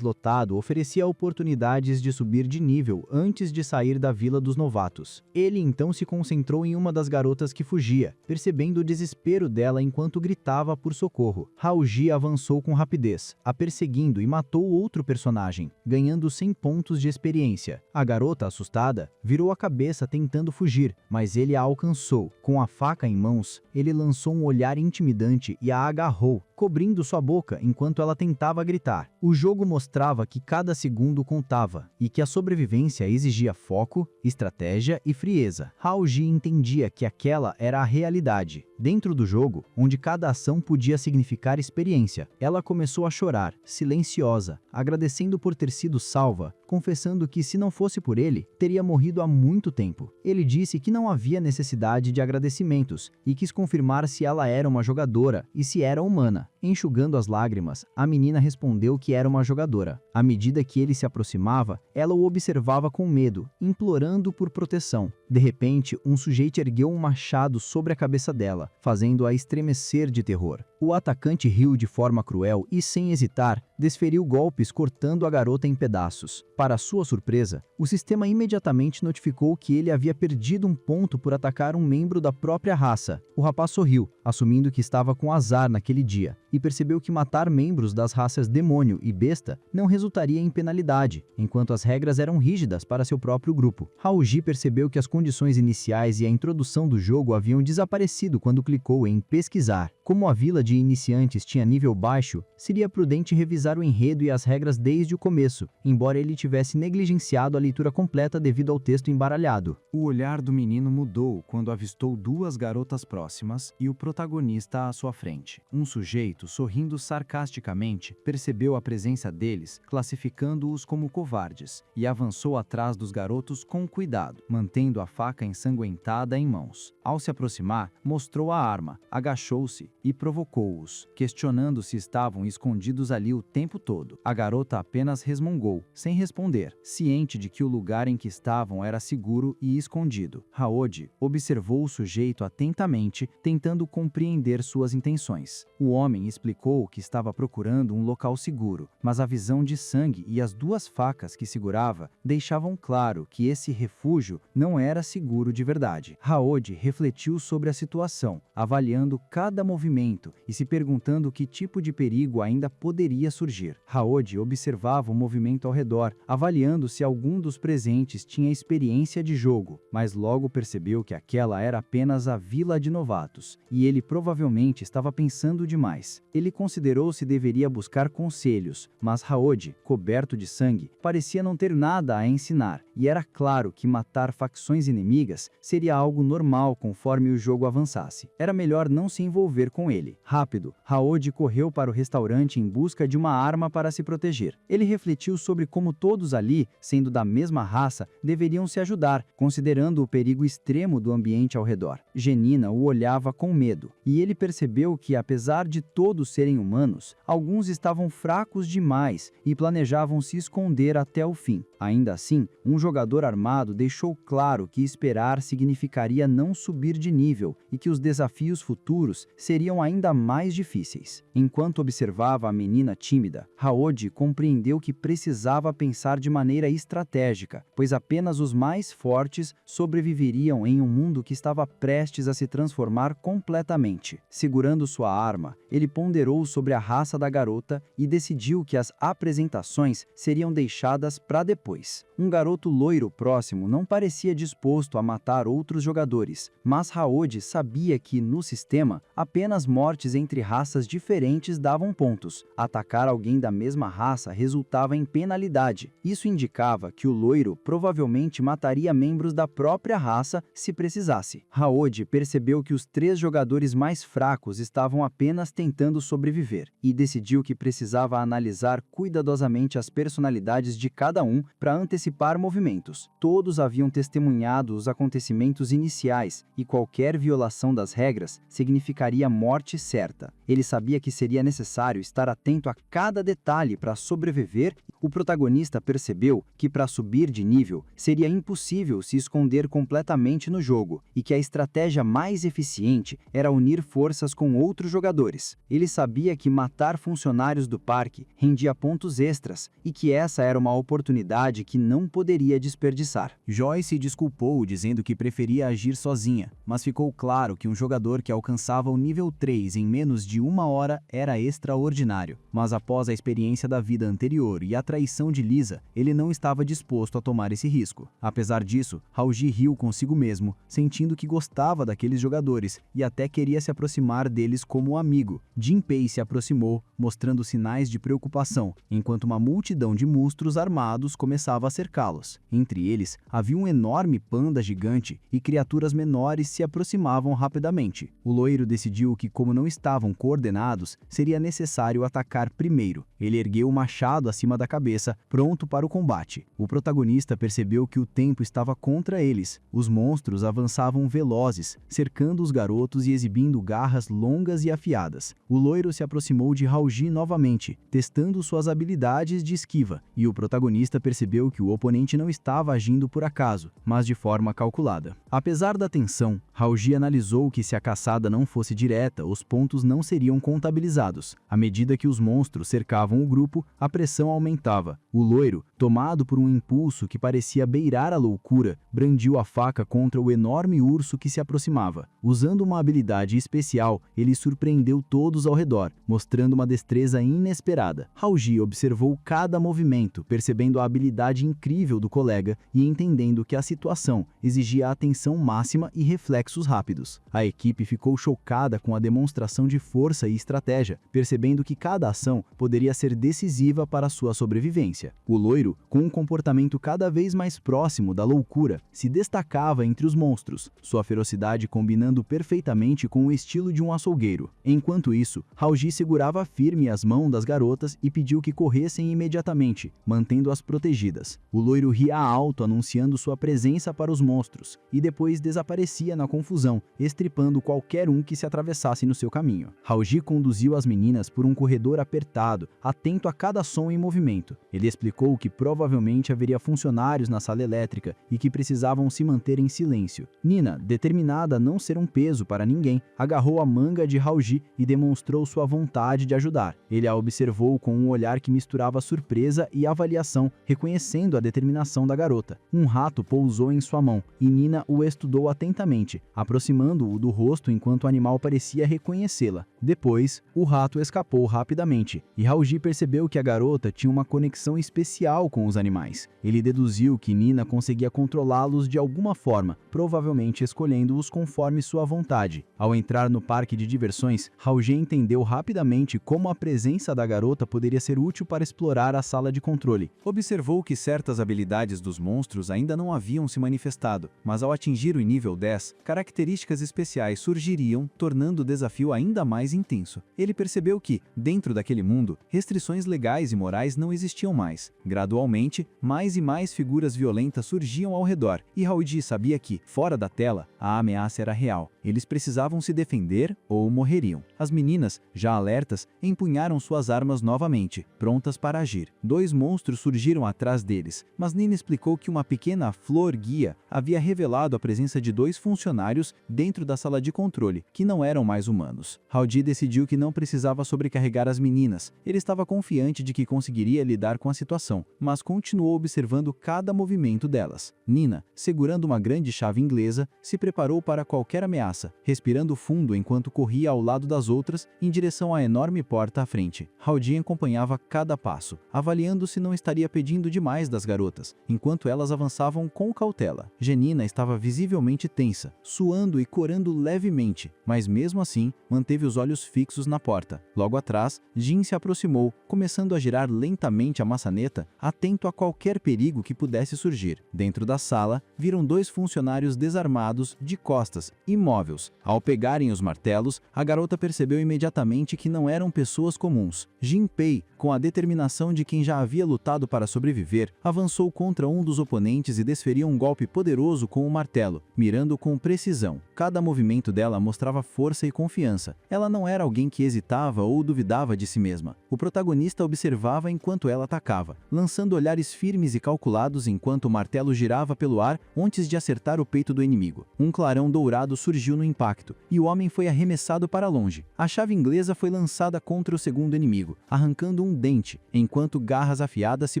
lotado oferecia oportunidades de subir de nível antes de sair da vila dos novatos. Ele então se concentrou em uma das garotas que fugia, percebendo o desespero dela enquanto gritava por socorro. Haoji avançou com rapidez, a perseguindo e matou outro personagem, ganhando 100 pontos de experiência. A garota, assustada, virou a cabeça tentando fugir, mas ele a alcançou. Com a faca em mãos, ele lançou um olhar intimidante e a agarrou, cobrindo sua boca enquanto ela tentava gritar. O jogo mostrava que cada segundo contava e que a sobrevivência exigia foco, estratégia e frieza. Hao-ji entendia que aquela era a realidade. Dentro do jogo, onde cada ação podia significar experiência, ela começou a chorar, silenciosa, agradecendo por ter sido salva, confessando que se não fosse por ele, teria morrido há muito tempo. Ele disse que não havia necessidade de agradecimentos e quis confirmar se ela era uma jogadora e se era humana. Enxugando as lágrimas, a menina respondeu que era uma jogadora. À medida que ele se aproximava, ela o observava com medo, implorando por proteção. De repente, um sujeito ergueu um machado sobre a cabeça dela, fazendo-a estremecer de terror. O atacante riu de forma cruel e, sem hesitar, desferiu golpes cortando a garota em pedaços. Para sua surpresa, o sistema imediatamente notificou que ele havia perdido um ponto por atacar um membro da própria raça. O rapaz sorriu, assumindo que estava com azar naquele dia, e percebeu que matar membros das raças demônio e besta não resultaria em penalidade, enquanto as regras eram rígidas para seu próprio grupo. Hao-ji percebeu que as condições iniciais e a introdução do jogo haviam desaparecido quando clicou em pesquisar. Como a vila de iniciantes tinha nível baixo, seria prudente revisar o enredo e as regras desde o começo, embora ele tivesse negligenciado a leitura completa devido ao texto embaralhado. O olhar do menino mudou quando avistou duas garotas próximas e o protagonista à sua frente. Um sujeito, sorrindo sarcasticamente, percebeu a presença deles, classificando-os como covardes, e avançou atrás dos garotos com cuidado, mantendo a faca ensanguentada em mãos. Ao se aproximar, mostrou a arma, agachou-se e provocou-os, questionando se estavam escondidos ali o tempo todo. A garota apenas resmungou, sem responder, ciente de que o lugar em que estavam era seguro e escondido. Hao-ji observou o sujeito atentamente, tentando compreender suas intenções. O homem explicou que estava procurando um local seguro, mas a visão de sangue e as duas facas que segurava deixavam claro que esse refúgio não era seguro de verdade. Hao-ji refletiu sobre a situação, avaliando cada movimento e se perguntando que tipo de perigo ainda poderia surgir. Hao-ji observava o movimento ao redor, avaliando se algum dos presentes tinha experiência de jogo, mas logo percebeu que aquela era apenas a vila de novatos, e ele provavelmente estava pensando demais. Ele considerou se deveria buscar conselhos, mas Hao-ji, coberto de sangue, parecia não ter nada a ensinar, e era claro que matar facções inimigas seria algo normal conforme o jogo avançasse. Era melhor não se envolver com ele. Rápido, Hao-ji correu para o restaurante em busca de uma arma para se proteger. Ele refletiu sobre como todos ali, sendo da mesma raça, deveriam se ajudar, considerando o perigo extremo do ambiente ao redor. Genina o olhava com medo, e ele percebeu que, apesar de todos serem humanos, alguns estavam fracos demais e planejavam se esconder até o fim. Ainda assim, um jogador armado deixou claro que esperar significaria não subir de nível e que os desafios futuros seriam ainda mais difíceis. Enquanto observava a menina tímida, Hao-ji compreendeu que precisava pensar de maneira estratégica, pois apenas os mais fortes sobreviveriam em um mundo que estava prestes a se transformar completamente. Segurando sua arma, ele ponderou sobre a raça da garota e decidiu que as apresentações seriam deixadas para depois. Um garoto loiro próximo não parecia disposto a matar outros jogadores, mas Hao-ji sabia que, no sistema, apenas mortes entre raças diferentes davam pontos. Atacar alguém da mesma raça resultava em penalidade. Isso indicava que o loiro provavelmente mataria membros da própria raça se precisasse. Hao-ji percebeu que os 3 jogadores mais fracos estavam apenas tentando sobreviver e decidiu que precisava analisar cuidadosamente as personalidades de cada um para antecipar movimentos. Todos haviam testemunhado os acontecimentos iniciais e qualquer violação das regras significaria morte certa. Ele sabia que seria necessário estar atento a cada detalhe para sobreviver. O protagonista percebeu que, para subir de nível, seria impossível se esconder completamente no jogo e que a estratégia mais eficiente era unir forças com outros jogadores. Ele sabia que matar funcionários do parque rendia pontos extras e que essa era uma oportunidade que não poderia deveria desperdiçar. Joy se desculpou dizendo que preferia agir sozinha, mas ficou claro que um jogador que alcançava o nível 3 em menos de 1 hora era extraordinário. Mas após a experiência da vida anterior e a traição de Lisa, ele não estava disposto a tomar esse risco. Apesar disso, Haoji riu consigo mesmo, sentindo que gostava daqueles jogadores e até queria se aproximar deles como amigo. Jinpei se aproximou, mostrando sinais de preocupação, enquanto uma multidão de monstros armados começava a cercá-los. Entre eles, havia um enorme panda gigante e criaturas menores se aproximavam rapidamente. O loiro decidiu que, como não estavam coordenados, seria necessário atacar primeiro. Ele ergueu o machado acima da cabeça, pronto para o combate. O protagonista percebeu que o tempo estava contra eles. Os monstros avançavam velozes, cercando os garotos e exibindo garras longas e afiadas. O loiro se aproximou de Haoji novamente, testando suas habilidades de esquiva, e o protagonista percebeu que o oponente não estava agindo por acaso, mas de forma calculada. Apesar da tensão, Haoji analisou que se a caçada não fosse direta, os pontos não seriam contabilizados. À medida que os monstros cercavam o grupo, a pressão aumentava. O loiro, tomado por um impulso que parecia beirar a loucura, brandiu a faca contra o enorme urso que se aproximava. Usando uma habilidade especial, ele surpreendeu todos ao redor, mostrando uma destreza inesperada. Haoji observou cada movimento, percebendo a habilidade incrível do colega e entendendo que a situação exigia atenção máxima e reflexos rápidos. A equipe ficou chocada com a demonstração de força e estratégia, percebendo que cada ação poderia ser decisiva para sua sobrevivência. O loiro, com um comportamento cada vez mais próximo da loucura, se destacava entre os monstros, sua ferocidade combinando perfeitamente com o estilo de um açougueiro. Enquanto isso, Haoji segurava firme as mãos das garotas e pediu que corressem imediatamente, mantendo-as protegidas. O loiro ria alto anunciando sua presença para os monstros, e depois desaparecia na confusão, estripando qualquer um que se atravessasse no seu caminho. Haoji conduziu as meninas por um corredor apertado, atento a cada som em movimento. Ele explicou que provavelmente haveria funcionários na sala elétrica e que precisavam se manter em silêncio. Nina, determinada a não ser um peso para ninguém, agarrou a manga de Haoji e demonstrou sua vontade de ajudar. Ele a observou com um olhar que misturava surpresa e avaliação, reconhecendo a determinação da garota. Um rato pousou em sua mão e Nina o estudou atentamente, aproximando-o do rosto enquanto o animal parecia reconhecê-la. Depois, o rato escapou rapidamente e Haoji percebeu que a garota tinha uma conexão especial com os animais. Ele deduziu que Nina conseguia controlá-los de alguma forma, provavelmente escolhendo-os conforme sua vontade. Ao entrar no parque de diversões, Haoji entendeu rapidamente como a presença da garota poderia ser útil para explorar a sala de controle. Observou que certas habilidades dos monstros ainda não haviam se manifestado, mas ao atingir o nível 10, características especiais surgiriam, tornando o desafio ainda mais intenso. Ele percebeu que, dentro daquele mundo, restrições legais e morais não existiam mais. Gradualmente, mais e mais figuras violentas surgiam ao redor, e Haoji sabia que, fora da tela, a ameaça era real. Eles precisavam se defender ou morreriam. As meninas, já alertas, empunharam suas armas novamente, prontas para agir. Dois monstros surgiram atrás deles, mas Nina explicou que uma pequena flor-guia havia revelado a presença de dois funcionários dentro da sala de controle, que não eram mais humanos. Haoji decidiu que não precisava sobrecarregar as meninas. Ele estava confiante de que conseguiria lidar com a situação, mas continuou observando cada movimento delas. Nina, segurando uma grande chave inglesa, se preparou para qualquer ameaça, respirando fundo enquanto corria ao lado das outras em direção à enorme porta à frente. Haoji acompanhava cada passo, avaliando se não estaria pedindo demais das garotas, enquanto elas avançavam com cautela. Genina estava visivelmente tensa, suando e corando levemente, mas mesmo assim manteve os olhos fixos na porta. Logo atrás, Jin se aproximou, começando a girar lentamente a maçaneta, atento a qualquer perigo que pudesse surgir. Dentro da sala, viram dois funcionários desarmados, de costas, imóveis. Ao pegarem os martelos, a garota percebeu imediatamente que não eram pessoas comuns. Jinpei, com a determinação de quem já havia lutado para sobreviver, avançou contra um dos oponentes e desferiu um golpe poderoso com o martelo, mirando com precisão. Cada movimento dela mostrava força e confiança. Ela não era alguém que hesitava ou duvidava de si mesma. O protagonista observava enquanto ela atacava, lançando olhares firmes e calculados enquanto o martelo girava pelo ar antes de acertar o peito do inimigo. Um clarão dourado surgiu explodiu no impacto, e o homem foi arremessado para longe. A chave inglesa foi lançada contra o segundo inimigo, arrancando um dente, enquanto garras afiadas se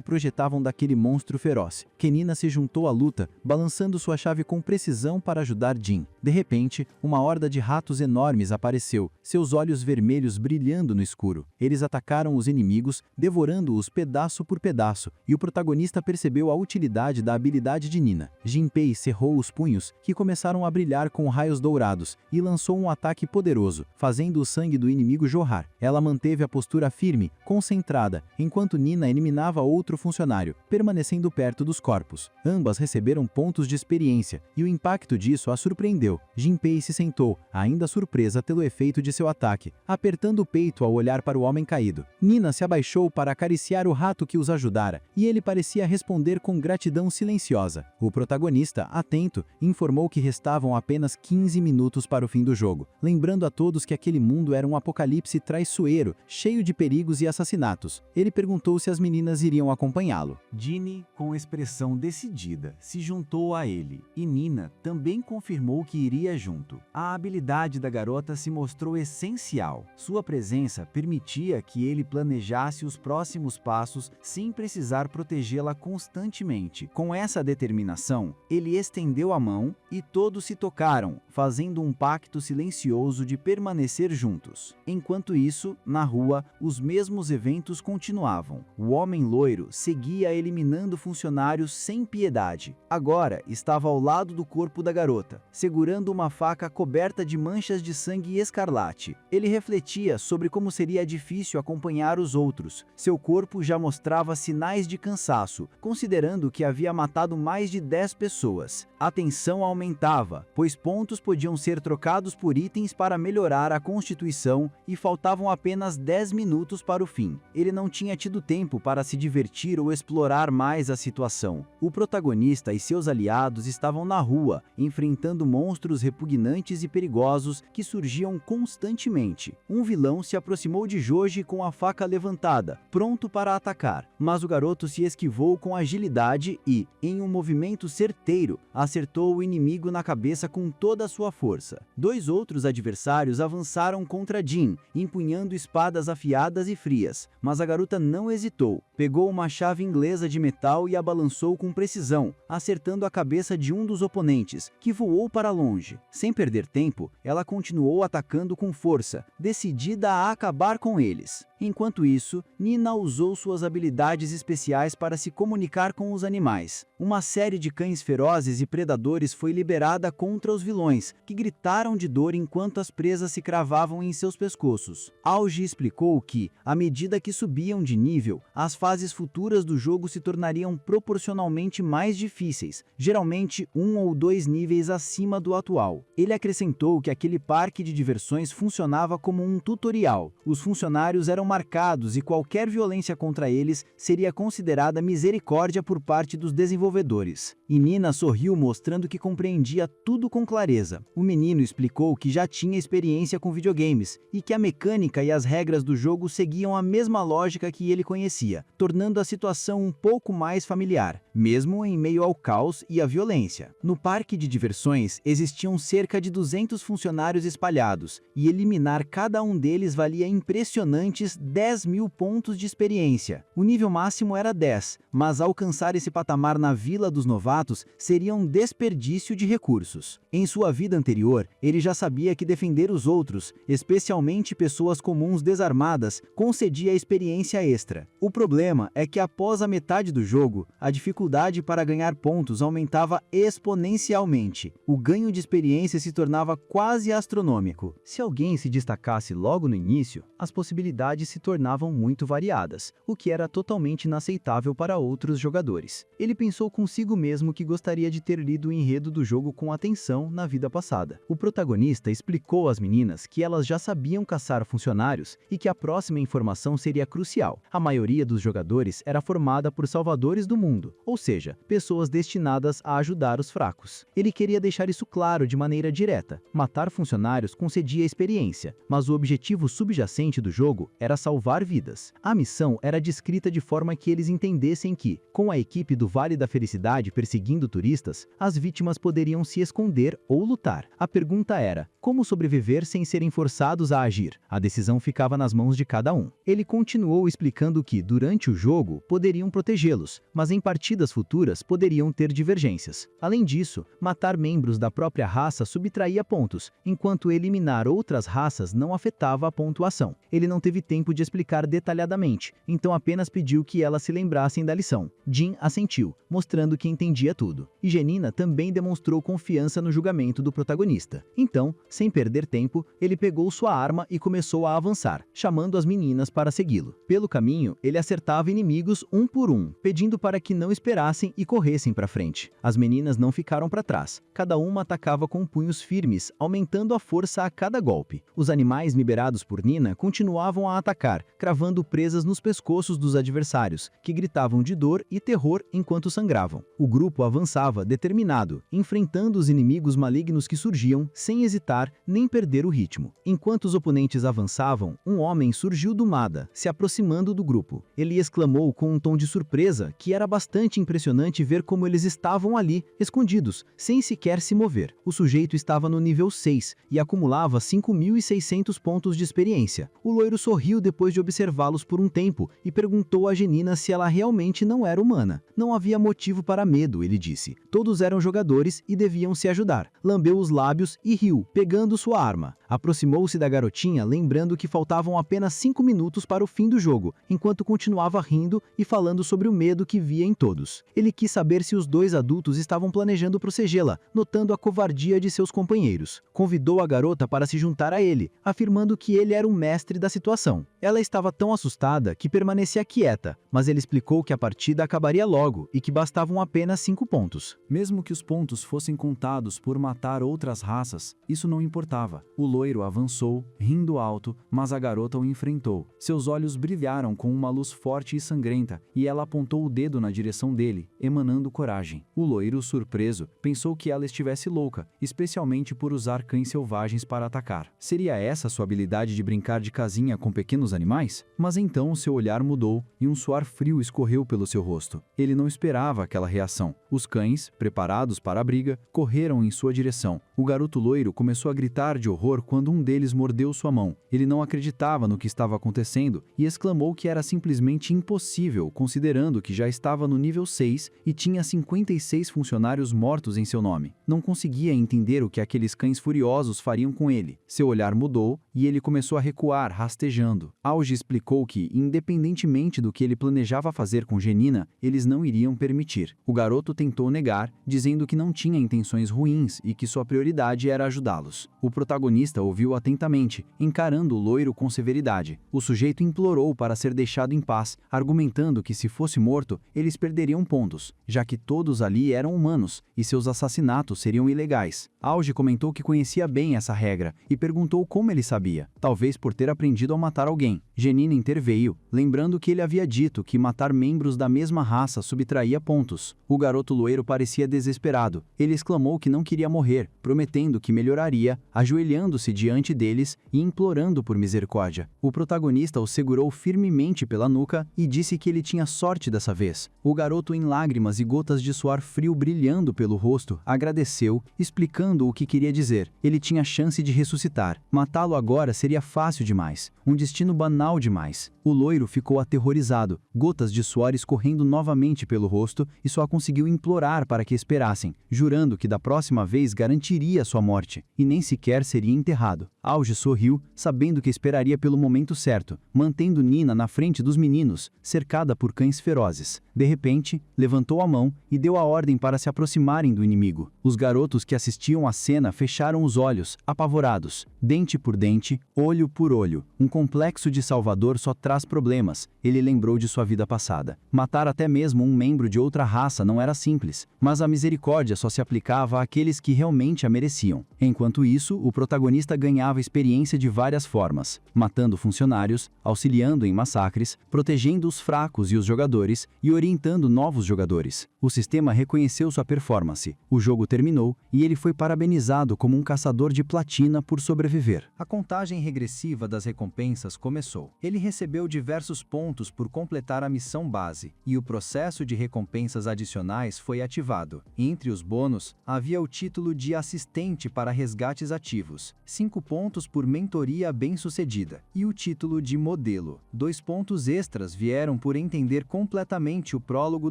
projetavam daquele monstro feroz. Kenina se juntou à luta, balançando sua chave com precisão para ajudar Jin. De repente, uma horda de ratos enormes apareceu, seus olhos vermelhos brilhando no escuro. Eles atacaram os inimigos, devorando-os pedaço por pedaço, e o protagonista percebeu a utilidade da habilidade de Nina. Jinpei cerrou os punhos, que começaram a brilhar com raios dourados, e lançou um ataque poderoso, fazendo o sangue do inimigo jorrar. Ela manteve a postura firme, concentrada, enquanto Nina eliminava outro funcionário, permanecendo perto dos corpos. Ambas receberam pontos de experiência, e o impacto disso a surpreendeu. Jinpei se sentou, ainda surpresa pelo efeito de seu ataque, apertando o peito ao olhar para o homem caído. Nina se abaixou para acariciar o rato que os ajudara, e ele parecia responder com gratidão silenciosa. O protagonista, atento, informou que restavam apenas 15 minutos para o fim do jogo, lembrando a todos que aquele mundo era um apocalipse traiçoeiro, cheio de perigos e assassinatos. Ele perguntou se as meninas iriam acompanhá-lo. Ginny, com expressão decidida, se juntou a ele, e Nina também confirmou que iria junto. A habilidade da garota se mostrou essencial. Sua presença permitia que ele planejasse os próximos passos sem precisar protegê-la constantemente. Com essa determinação, ele estendeu a mão e todos se tocaram, fazendo um pacto silencioso de permanecer juntos. Enquanto isso, na rua, os mesmos eventos continuavam. O homem loiro seguia eliminando funcionários sem piedade. Agora estava ao lado do corpo da garota, segurando uma faca coberta de manchas de sangue escarlate. Ele refletia sobre como seria difícil acompanhar os outros. Seu corpo já mostrava sinais de cansaço, considerando que havia matado mais de 10 pessoas. A tensão aumentava, pois pontos podiam ser trocados por itens para melhorar a constituição e faltavam apenas 10 minutos para o fim. Ele não tinha tido tempo para se divertir ou explorar mais a situação. O protagonista e seus aliados estavam na rua, enfrentando monstros repugnantes e perigosos que surgiam constantemente. Um vilão se aproximou de Joji com a faca levantada, pronto para atacar, mas o garoto se esquivou com agilidade e, em um movimento certeiro, acertou o inimigo na cabeça com toda a sua força. Dois outros adversários avançaram contra Jin, empunhando espadas afiadas e frias, mas a garota não hesitou. Pegou uma chave inglesa de metal e a balançou com precisão, acertando a cabeça de um dos oponentes, que voou para longe. Sem perder tempo, ela continuou atacando com força, decidida a acabar com eles. Enquanto isso, Nina usou suas habilidades especiais para se comunicar com os animais. Uma série de cães ferozes e predadores foi liberada contra os vilões, que gritaram de dor enquanto as presas se cravavam em seus pescoços. Augie explicou que, à medida que subiam de nível, as fases futuras do jogo se tornariam proporcionalmente mais difíceis, geralmente 1 ou 2 níveis acima do atual. Ele acrescentou que aquele parque de diversões funcionava como um tutorial. Os funcionários eram marcados e qualquer violência contra eles seria considerada misericórdia por parte dos desenvolvedores. E Nina sorriu, mostrando que compreendia tudo com clareza. O menino explicou que já tinha experiência com videogames e que a mecânica e as regras do jogo seguiam a mesma lógica que ele conhecia, tornando a situação um pouco mais familiar, mesmo em meio ao caos e à violência. No parque de diversões existiam cerca de 200 funcionários espalhados, e eliminar cada um deles valia impressionantes 10.000 pontos de experiência. O nível máximo era 10, mas alcançar esse patamar na Vila dos Novatos seria um desperdício de recursos. Em sua vida anterior, ele já sabia que defender os outros, especialmente pessoas comuns desarmadas, concedia experiência extra. O problema é que após a metade do jogo, a dificuldade para ganhar pontos aumentava exponencialmente. O ganho de experiência se tornava quase astronômico. Se alguém se destacasse logo no início, as possibilidades se tornavam muito variadas, o que era totalmente inaceitável para outros jogadores. Ele pensou consigo mesmo que gostaria de ter lido o enredo do jogo com atenção na vida passada. O protagonista explicou às meninas que elas já sabiam caçar funcionários e que a próxima informação seria crucial. A maioria dos jogadores era formada por salvadores do mundo, ou seja, pessoas destinadas a ajudar os fracos. Ele queria deixar isso claro de maneira direta. Matar funcionários concedia experiência, mas o objetivo subjacente do jogo era era salvar vidas. A missão era descrita de forma que eles entendessem que, com a equipe do Vale da Felicidade perseguindo turistas, as vítimas poderiam se esconder ou lutar. A pergunta era: como sobreviver sem serem forçados a agir? A decisão ficava nas mãos de cada um. Ele continuou explicando que, durante o jogo, poderiam protegê-los, mas em partidas futuras poderiam ter divergências. Além disso, matar membros da própria raça subtraía pontos, enquanto eliminar outras raças não afetava a pontuação. Ele não teve tempo de explicar detalhadamente, então apenas pediu que elas se lembrassem da lição. Jin assentiu, mostrando que entendia tudo. E Janina também demonstrou confiança no julgamento do protagonista. Então, sem perder tempo, ele pegou sua arma e começou a avançar, chamando as meninas para segui-lo. Pelo caminho, ele acertava inimigos um por um, pedindo para que não esperassem e corressem para frente. As meninas não ficaram para trás. Cada uma atacava com punhos firmes, aumentando a força a cada golpe. Os animais liberados por Nina continuavam a atacar, cravando presas nos pescoços dos adversários, que gritavam de dor e terror enquanto sangravam. O grupo avançava determinado, enfrentando os inimigos malignos que surgiam, sem hesitar nem perder o ritmo. Enquanto os oponentes avançavam, um homem surgiu do nada, se aproximando do grupo. Ele exclamou com um tom de surpresa que era bastante impressionante ver como eles estavam ali, escondidos, sem sequer se mover. O sujeito estava no nível 6 e acumulava 5.600 pontos de experiência. O loiro sorriu depois de observá-los por um tempo e perguntou a Janina se ela realmente não era humana. Não havia motivo para medo, ele disse. Todos eram jogadores e deviam se ajudar. Lambeu os lábios e riu, pegando sua arma. Aproximou-se da garotinha, lembrando que faltavam apenas 5 minutos para o fim do jogo, enquanto continuava rindo e falando sobre o medo que via em todos. Ele quis saber se os dois adultos estavam planejando procegê-la, notando a covardia de seus companheiros. Convidou a garota para se juntar a ele, afirmando que ele era o mestre da situação. Ela estava tão assustada que permanecia quieta, mas ele explicou que a partida acabaria logo e que bastavam apenas 5 pontos. Mesmo que os pontos fossem contados por matar outras raças, isso não importava. O loiro avançou, rindo alto, mas a garota o enfrentou. Seus olhos brilharam com uma luz forte e sangrenta, e ela apontou o dedo na direção dele, emanando coragem. O loiro, surpreso, pensou que ela estivesse louca, especialmente por usar cães selvagens para atacar. Seria essa sua habilidade de brincar de casinha com pequenos animais? Mas então seu olhar mudou e um suor frio escorreu pelo seu rosto. Ele não esperava aquela reação. Os cães, preparados para a briga, correram em sua direção. O garoto loiro começou a gritar de horror quando um deles mordeu sua mão. Ele não acreditava no que estava acontecendo e exclamou que era simplesmente impossível, considerando que já estava no nível 6 e tinha 56 funcionários mortos em seu nome. Não conseguia entender o que aqueles cães furiosos fariam com ele. Seu olhar mudou e ele começou a recuar, rastejando. Auge explicou que, independentemente do que ele planejava fazer com Janina, eles não iriam permitir. O garoto tentou negar, dizendo que não tinha intenções ruins e que sua prioridade era ajudá-los. O protagonista ouviu atentamente, encarando o loiro com severidade. O sujeito implorou para ser deixado em paz, argumentando que se fosse morto, eles perderiam pontos, já que todos ali eram humanos e seus assassinatos seriam ilegais. Auge comentou que conhecia bem essa regra e perguntou como ele sabia, talvez por ter aprendido a matar alguém. Janina interveio, lembrando que ele havia dito que matar membros da mesma raça subtraía pontos. O garoto loiro parecia desesperado. Ele exclamou que não queria morrer, prometendo que melhoraria, ajoelhando-se diante deles e implorando por misericórdia. O protagonista o segurou firmemente pela nuca e disse que ele tinha sorte dessa vez. O garoto, em lágrimas e gotas de suor frio brilhando pelo rosto, agradeceu, explicando o que queria dizer. Ele tinha chance de ressuscitar. Matá-lo agora seria fácil demais. Um destino banal demais. O loiro ficou aterrorizado, gotas de suor escorrendo novamente pelo rosto e só conseguiu implorar para que esperassem, jurando que da próxima vez garantiria sua morte e nem sequer seria enterrado. Auge sorriu, sabendo que esperaria pelo momento certo, mantendo Nina na frente dos meninos, cercada por cães ferozes. De repente, levantou a mão e deu a ordem para se aproximarem do inimigo. Os garotos que assistiam à cena fecharam os olhos, apavorados. Dente por dente, olho por olho. Um complexo de Salvador só traz problemas, ele lembrou de sua vida passada. Matar até mesmo um membro de outra raça não era simples, mas a misericórdia só se aplicava àqueles que realmente a mereciam. Enquanto isso, o protagonista ganhava experiência de várias formas, matando funcionários, auxiliando em massacres, protegendo os fracos e os jogadores e orientando novos jogadores. O sistema reconheceu sua performance, o jogo terminou e ele foi parabenizado como um caçador de platina por sobreviver. A contagem regressiva das recompensas começou começou. Ele recebeu diversos pontos por completar a missão base, e o processo de recompensas adicionais foi ativado. Entre os bônus, havia o título de assistente para resgates ativos, 5 pontos por mentoria bem-sucedida, e o título de modelo. 2 pontos extras vieram por entender completamente o prólogo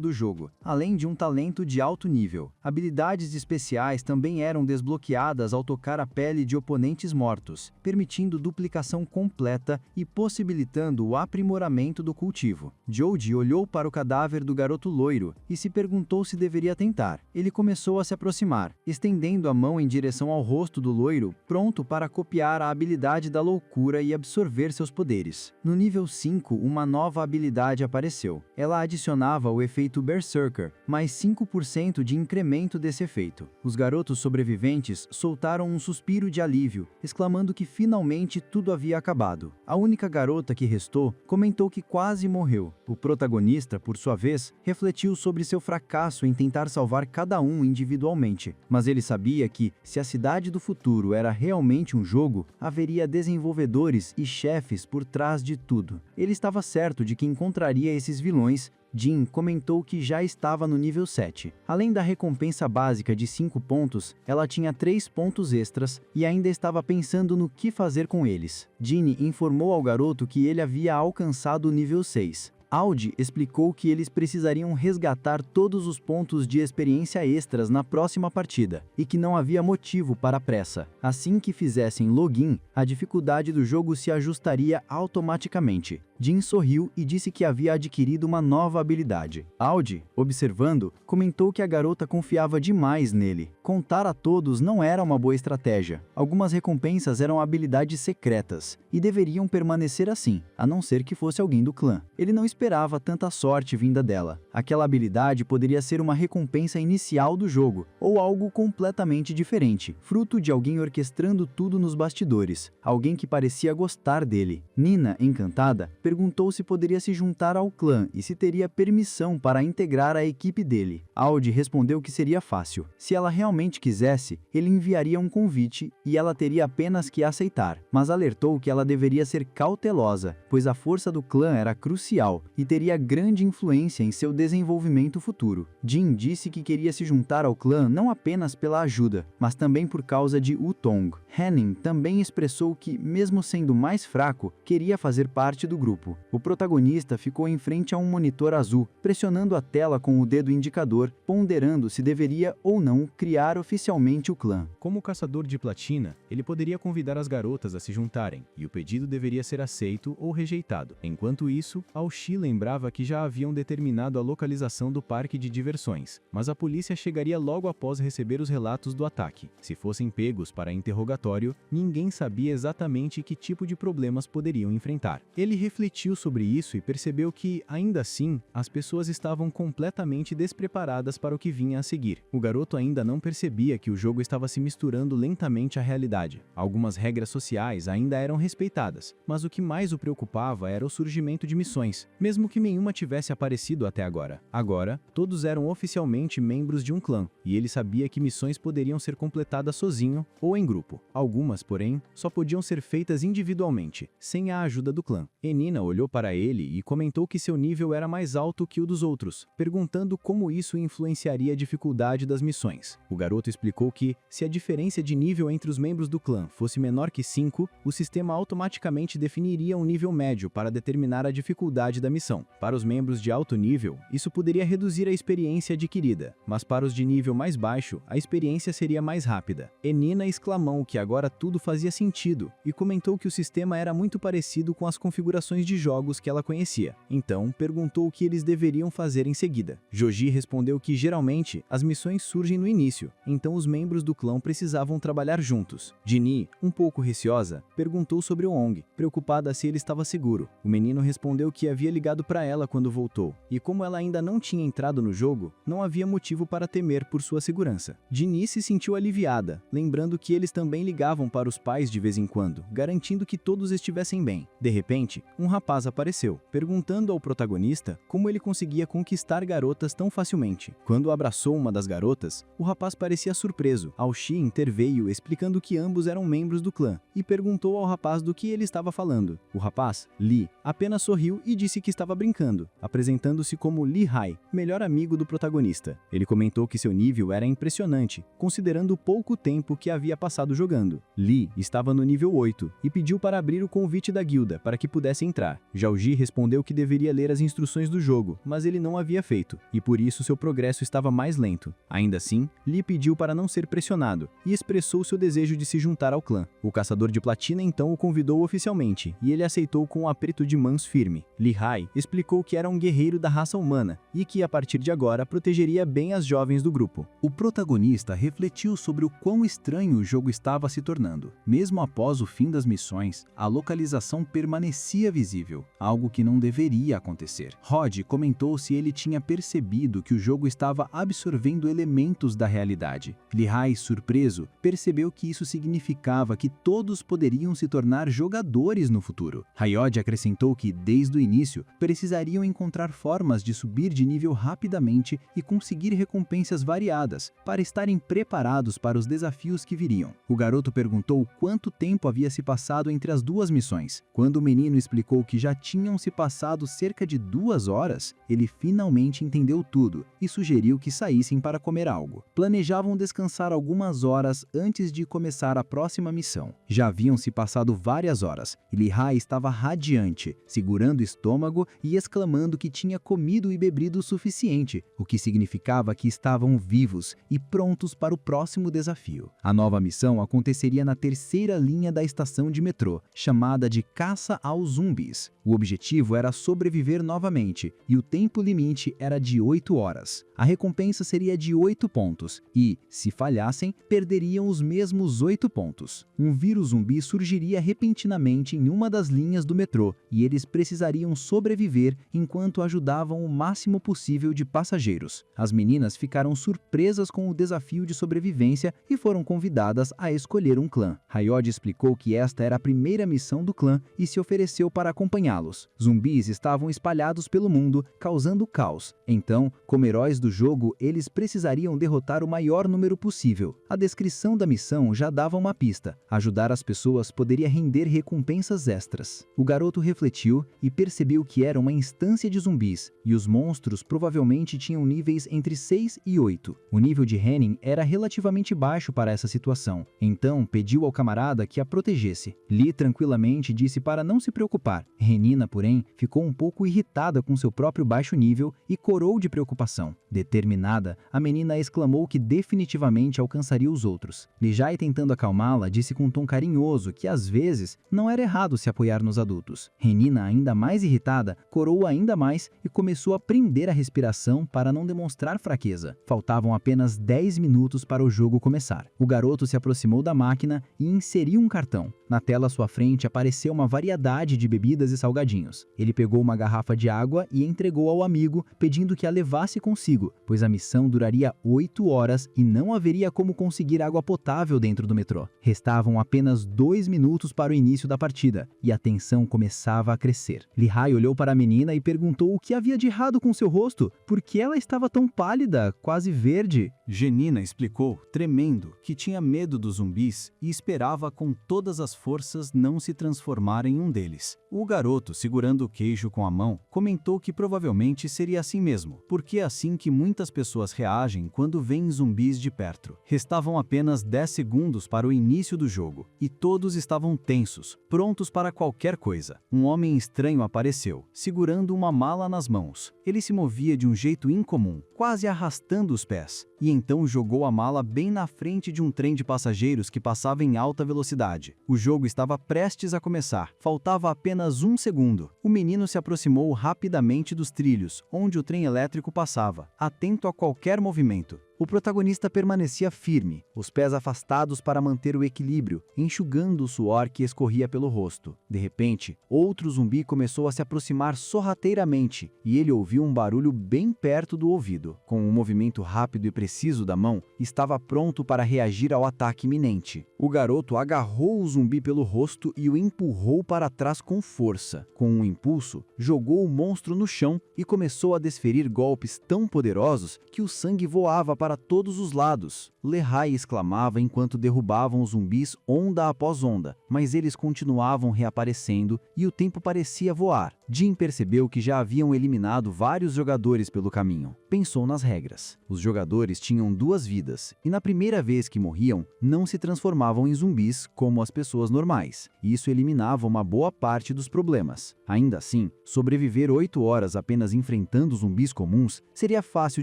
do jogo, além de um talento de alto nível. Habilidades especiais também eram desbloqueadas ao tocar a pele de oponentes mortos, permitindo duplicação completa e possibilitando o aprimoramento do cultivo. Jodie olhou para o cadáver do garoto loiro e se perguntou se deveria tentar. Ele começou a se aproximar, estendendo a mão em direção ao rosto do loiro, pronto para copiar a habilidade da loucura e absorver seus poderes. No nível 5, uma nova habilidade apareceu. Ela adicionava o efeito Berserker, mais 5% de incremento desse efeito. Os garotos sobreviventes soltaram um suspiro de alívio, exclamando que finalmente tudo havia acabado. A única garota que restou comentou que quase morreu. O protagonista, por sua vez, refletiu sobre seu fracasso em tentar salvar cada um individualmente, mas ele sabia que, se a cidade do futuro era realmente um jogo, haveria desenvolvedores e chefes por trás de tudo. Ele estava certo de que encontraria esses vilões. Jin comentou que já estava no nível 7. Além da recompensa básica de 5 pontos, ela tinha 3 pontos extras e ainda estava pensando no que fazer com eles. Jin informou ao garoto que ele havia alcançado o nível 6. Audi explicou que eles precisariam resgatar todos os pontos de experiência extras na próxima partida e que não havia motivo para pressa. Assim que fizessem login, a dificuldade do jogo se ajustaria automaticamente. Jin sorriu e disse que havia adquirido uma nova habilidade. Audi, observando, comentou que a garota confiava demais nele. Contar a todos não era uma boa estratégia. Algumas recompensas eram habilidades secretas e deveriam permanecer assim, a não ser que fosse alguém do clã. Ele não esperava tanta sorte vinda dela. Aquela habilidade poderia ser uma recompensa inicial do jogo, ou algo completamente diferente, fruto de alguém orquestrando tudo nos bastidores, alguém que parecia gostar dele. Nina, encantada, perguntou se poderia se juntar ao clã e se teria permissão para integrar a equipe dele. Audi respondeu que seria fácil. Se ela realmente quisesse, ele enviaria um convite e ela teria apenas que aceitar, mas alertou que ela deveria ser cautelosa, pois a força do clã era crucial e teria grande influência em seu desenvolvimento futuro. Jin disse que queria se juntar ao clã não apenas pela ajuda, mas também por causa de Wutong. Henning também expressou que, mesmo sendo mais fraco, queria fazer parte do grupo. O protagonista ficou em frente a um monitor azul, pressionando a tela com o dedo indicador, ponderando se deveria ou não criar oficialmente o clã. Como caçador de platina, ele poderia convidar as garotas a se juntarem, e o pedido deveria ser aceito ou rejeitado. Enquanto isso, Aoshi lembrava que já haviam determinado a localização do parque de diversões, mas a polícia chegaria logo após receber os relatos do ataque. Se fossem pegos para interrogatório, ninguém sabia exatamente que tipo de problemas poderiam enfrentar. Ele refletiu sobre isso e percebeu que, ainda assim, as pessoas estavam completamente despreparadas para o que vinha a seguir. O garoto ainda não percebia que o jogo estava se misturando lentamente à realidade. Algumas regras sociais ainda eram respeitadas, mas o que mais o preocupava era o surgimento de missões, mesmo que nenhuma tivesse aparecido até agora. Agora, todos eram oficialmente membros de um clã, e ele sabia que missões poderiam ser completadas sozinho ou em grupo. Algumas, porém, só podiam ser feitas individualmente, sem a ajuda do clã. Nina olhou para ele e comentou que seu nível era mais alto que o dos outros, perguntando como isso influenciaria a dificuldade das missões. O garoto explicou que, se a diferença de nível entre os membros do clã fosse menor que 5, o sistema automaticamente definiria um nível médio para determinar a dificuldade da missão. Para os membros de alto nível, isso poderia reduzir a experiência adquirida, mas para os de nível mais baixo, a experiência seria mais rápida. Nina exclamou que agora tudo fazia sentido e comentou que o sistema era muito parecido com as configurações de jogos que ela conhecia. Então, perguntou o que eles deveriam fazer em seguida. Joji respondeu que geralmente as missões surgem no início, então os membros do clã precisavam trabalhar juntos. Jinni, um pouco receosa, perguntou sobre o Ong, preocupada se ele estava seguro. O menino respondeu que havia ligado para ela quando voltou, e como ela ainda não tinha entrado no jogo, não havia motivo para temer por sua segurança. Jinni se sentiu aliviada, lembrando que eles também ligavam para os pais de vez em quando, garantindo que todos estivessem bem. De repente, um rapaz apareceu, perguntando ao protagonista como ele conseguia conquistar garotas tão facilmente. Quando abraçou uma das garotas, o rapaz parecia surpreso. Ao-Shi interveio explicando que ambos eram membros do clã e perguntou ao rapaz do que ele estava falando. O rapaz, Lee, apenas sorriu e disse que estava brincando, apresentando-se como Lee Hai, melhor amigo do protagonista. Ele comentou que seu nível era impressionante, considerando o pouco tempo que havia passado jogando. Lee estava no nível 8 e pediu para abrir o convite da guilda para que pudesse entrar. Zhao-Ji respondeu que deveria ler as instruções do jogo, mas ele não havia feito, e por isso seu progresso estava mais lento. Ainda assim, Lee pediu para não ser pressionado e expressou seu desejo de se juntar ao clã. O caçador de platina então o convidou oficialmente, e ele aceitou com um aperto de mãos firme. Lee Hai explicou que era um guerreiro da raça humana e que, a partir de agora, protegeria bem as jovens do grupo. O protagonista refletiu sobre o quão estranho o jogo estava se tornando. Mesmo após o fim das missões, a localização permanecia visível, algo que não deveria acontecer. Rod comentou se ele tinha percebido que o jogo estava absorvendo elementos da realidade. Lehigh, surpreso, percebeu que isso significava que todos poderiam se tornar jogadores no futuro. Hayod acrescentou que, desde o início, precisariam encontrar formas de subir de nível rapidamente e conseguir recompensas variadas, para estarem preparados para os desafios que viriam. O garoto perguntou quanto tempo havia se passado entre as duas missões. Quando o menino explicou que já tinham se passado cerca de 2 horas, ele finalmente entendeu tudo e sugeriu que saíssem para comer algo. Planejavam descansar algumas horas antes de começar a próxima missão. Já haviam se passado várias horas e Lehigh estava radiante, segurando o estômago e exclamando que tinha comido e bebido o suficiente, o que significava que estavam vivos e prontos para o próximo desafio. A nova missão aconteceria na terceira linha da estação de metrô, chamada de Caça aos Zumbis. O objetivo era sobreviver novamente e o tempo limite era de 8 horas. A recompensa seria de 8 pontos e, se falhassem, perderiam os mesmos 8 pontos. Um vírus zumbi surgiria repentinamente em uma das linhas do metrô e eles precisariam sobreviver enquanto ajudavam o máximo possível de passageiros. As meninas ficaram surpresas com o desafio de sobrevivência e foram convidadas a escolher um clã. Hayod explicou que esta era a primeira missão do clã e se ofereceu para acompanhá-los. Zumbis estavam espalhados pelo mundo, causando caos. Então, como heróis do jogo, eles precisariam derrotar o maior número possível. A descrição da missão já dava uma pista. Ajudar as pessoas poderia render recompensas extras. O garoto refletiu e percebeu que era uma instância de zumbis, e os monstros provavelmente tinham níveis entre 6 e 8. O nível de Henning era relativamente baixo para essa situação, então pediu ao camarada que a protegesse. Lee tranquilamente disse para não se preocupar. Renina, porém, ficou um pouco irritada com seu próprio baixo nível e corou de preocupação. Determinada, a menina exclamou que definitivamente alcançaria os outros. Lijai, tentando acalmá-la, disse com um tom carinhoso que às vezes não era errado se apoiar nos adultos. Renina, ainda mais irritada, corou ainda mais e começou a prender a respiração para não demonstrar fraqueza. Faltavam apenas 10 minutos para o jogo começar. O garoto se aproximou da máquina e inseriu um cartão. Na tela à sua frente apareceu uma variedade de bebidas e salgadinhos. Ele pegou uma garrafa de água e entregou ao amigo, pedindo que a levasse consigo, pois a missão duraria 8 horas e não haveria como conseguir água potável dentro do metrô. Restavam apenas 2 minutos para o início da partida, e a tensão começava a crescer. Lehigh olhou para a menina e perguntou o que havia de errado com seu rosto, por que ela estava tão pálida, quase verde. Genina explicou, tremendo, que tinha medo dos zumbis e esperava com todas as forças não se transformar em um deles. O garoto, segurando o queijo com a mão, comentou que provavelmente seria assim mesmo, porque é assim que muitas pessoas reagem quando veem zumbis de perto. Restavam apenas 10 segundos para o início do jogo, e todos estavam tensos, prontos para qualquer coisa. Um homem estranho apareceu, segurando uma mala nas mãos. Ele se movia de um jeito incomum, quase arrastando os pés, e então jogou a mala bem na frente de um trem de passageiros que passava em alta velocidade. O jogo estava prestes a começar, faltava apenas 1 segundo. O menino se aproximou rapidamente dos trilhos, onde o trem elétrico passava, atento a qualquer movimento. O protagonista permanecia firme, os pés afastados para manter o equilíbrio, enxugando o suor que escorria pelo rosto. De repente, outro zumbi começou a se aproximar sorrateiramente e ele ouviu um barulho bem perto do ouvido. Com um movimento rápido e preciso da mão, estava pronto para reagir ao ataque iminente. O garoto agarrou o zumbi pelo rosto e o empurrou para trás com força. Com um impulso, jogou o monstro no chão e começou a desferir golpes tão poderosos que o sangue voava para todos os lados. Lehigh exclamava enquanto derrubavam os zumbis onda após onda, mas eles continuavam reaparecendo e o tempo parecia voar. Jim percebeu que já haviam eliminado vários jogadores pelo caminho. Pensou nas regras. Os jogadores tinham 2 vidas e na primeira vez que morriam, não se transformavam em zumbis como as pessoas normais. Isso eliminava uma boa parte dos problemas. Ainda assim, sobreviver 8 horas apenas enfrentando zumbis comuns seria fácil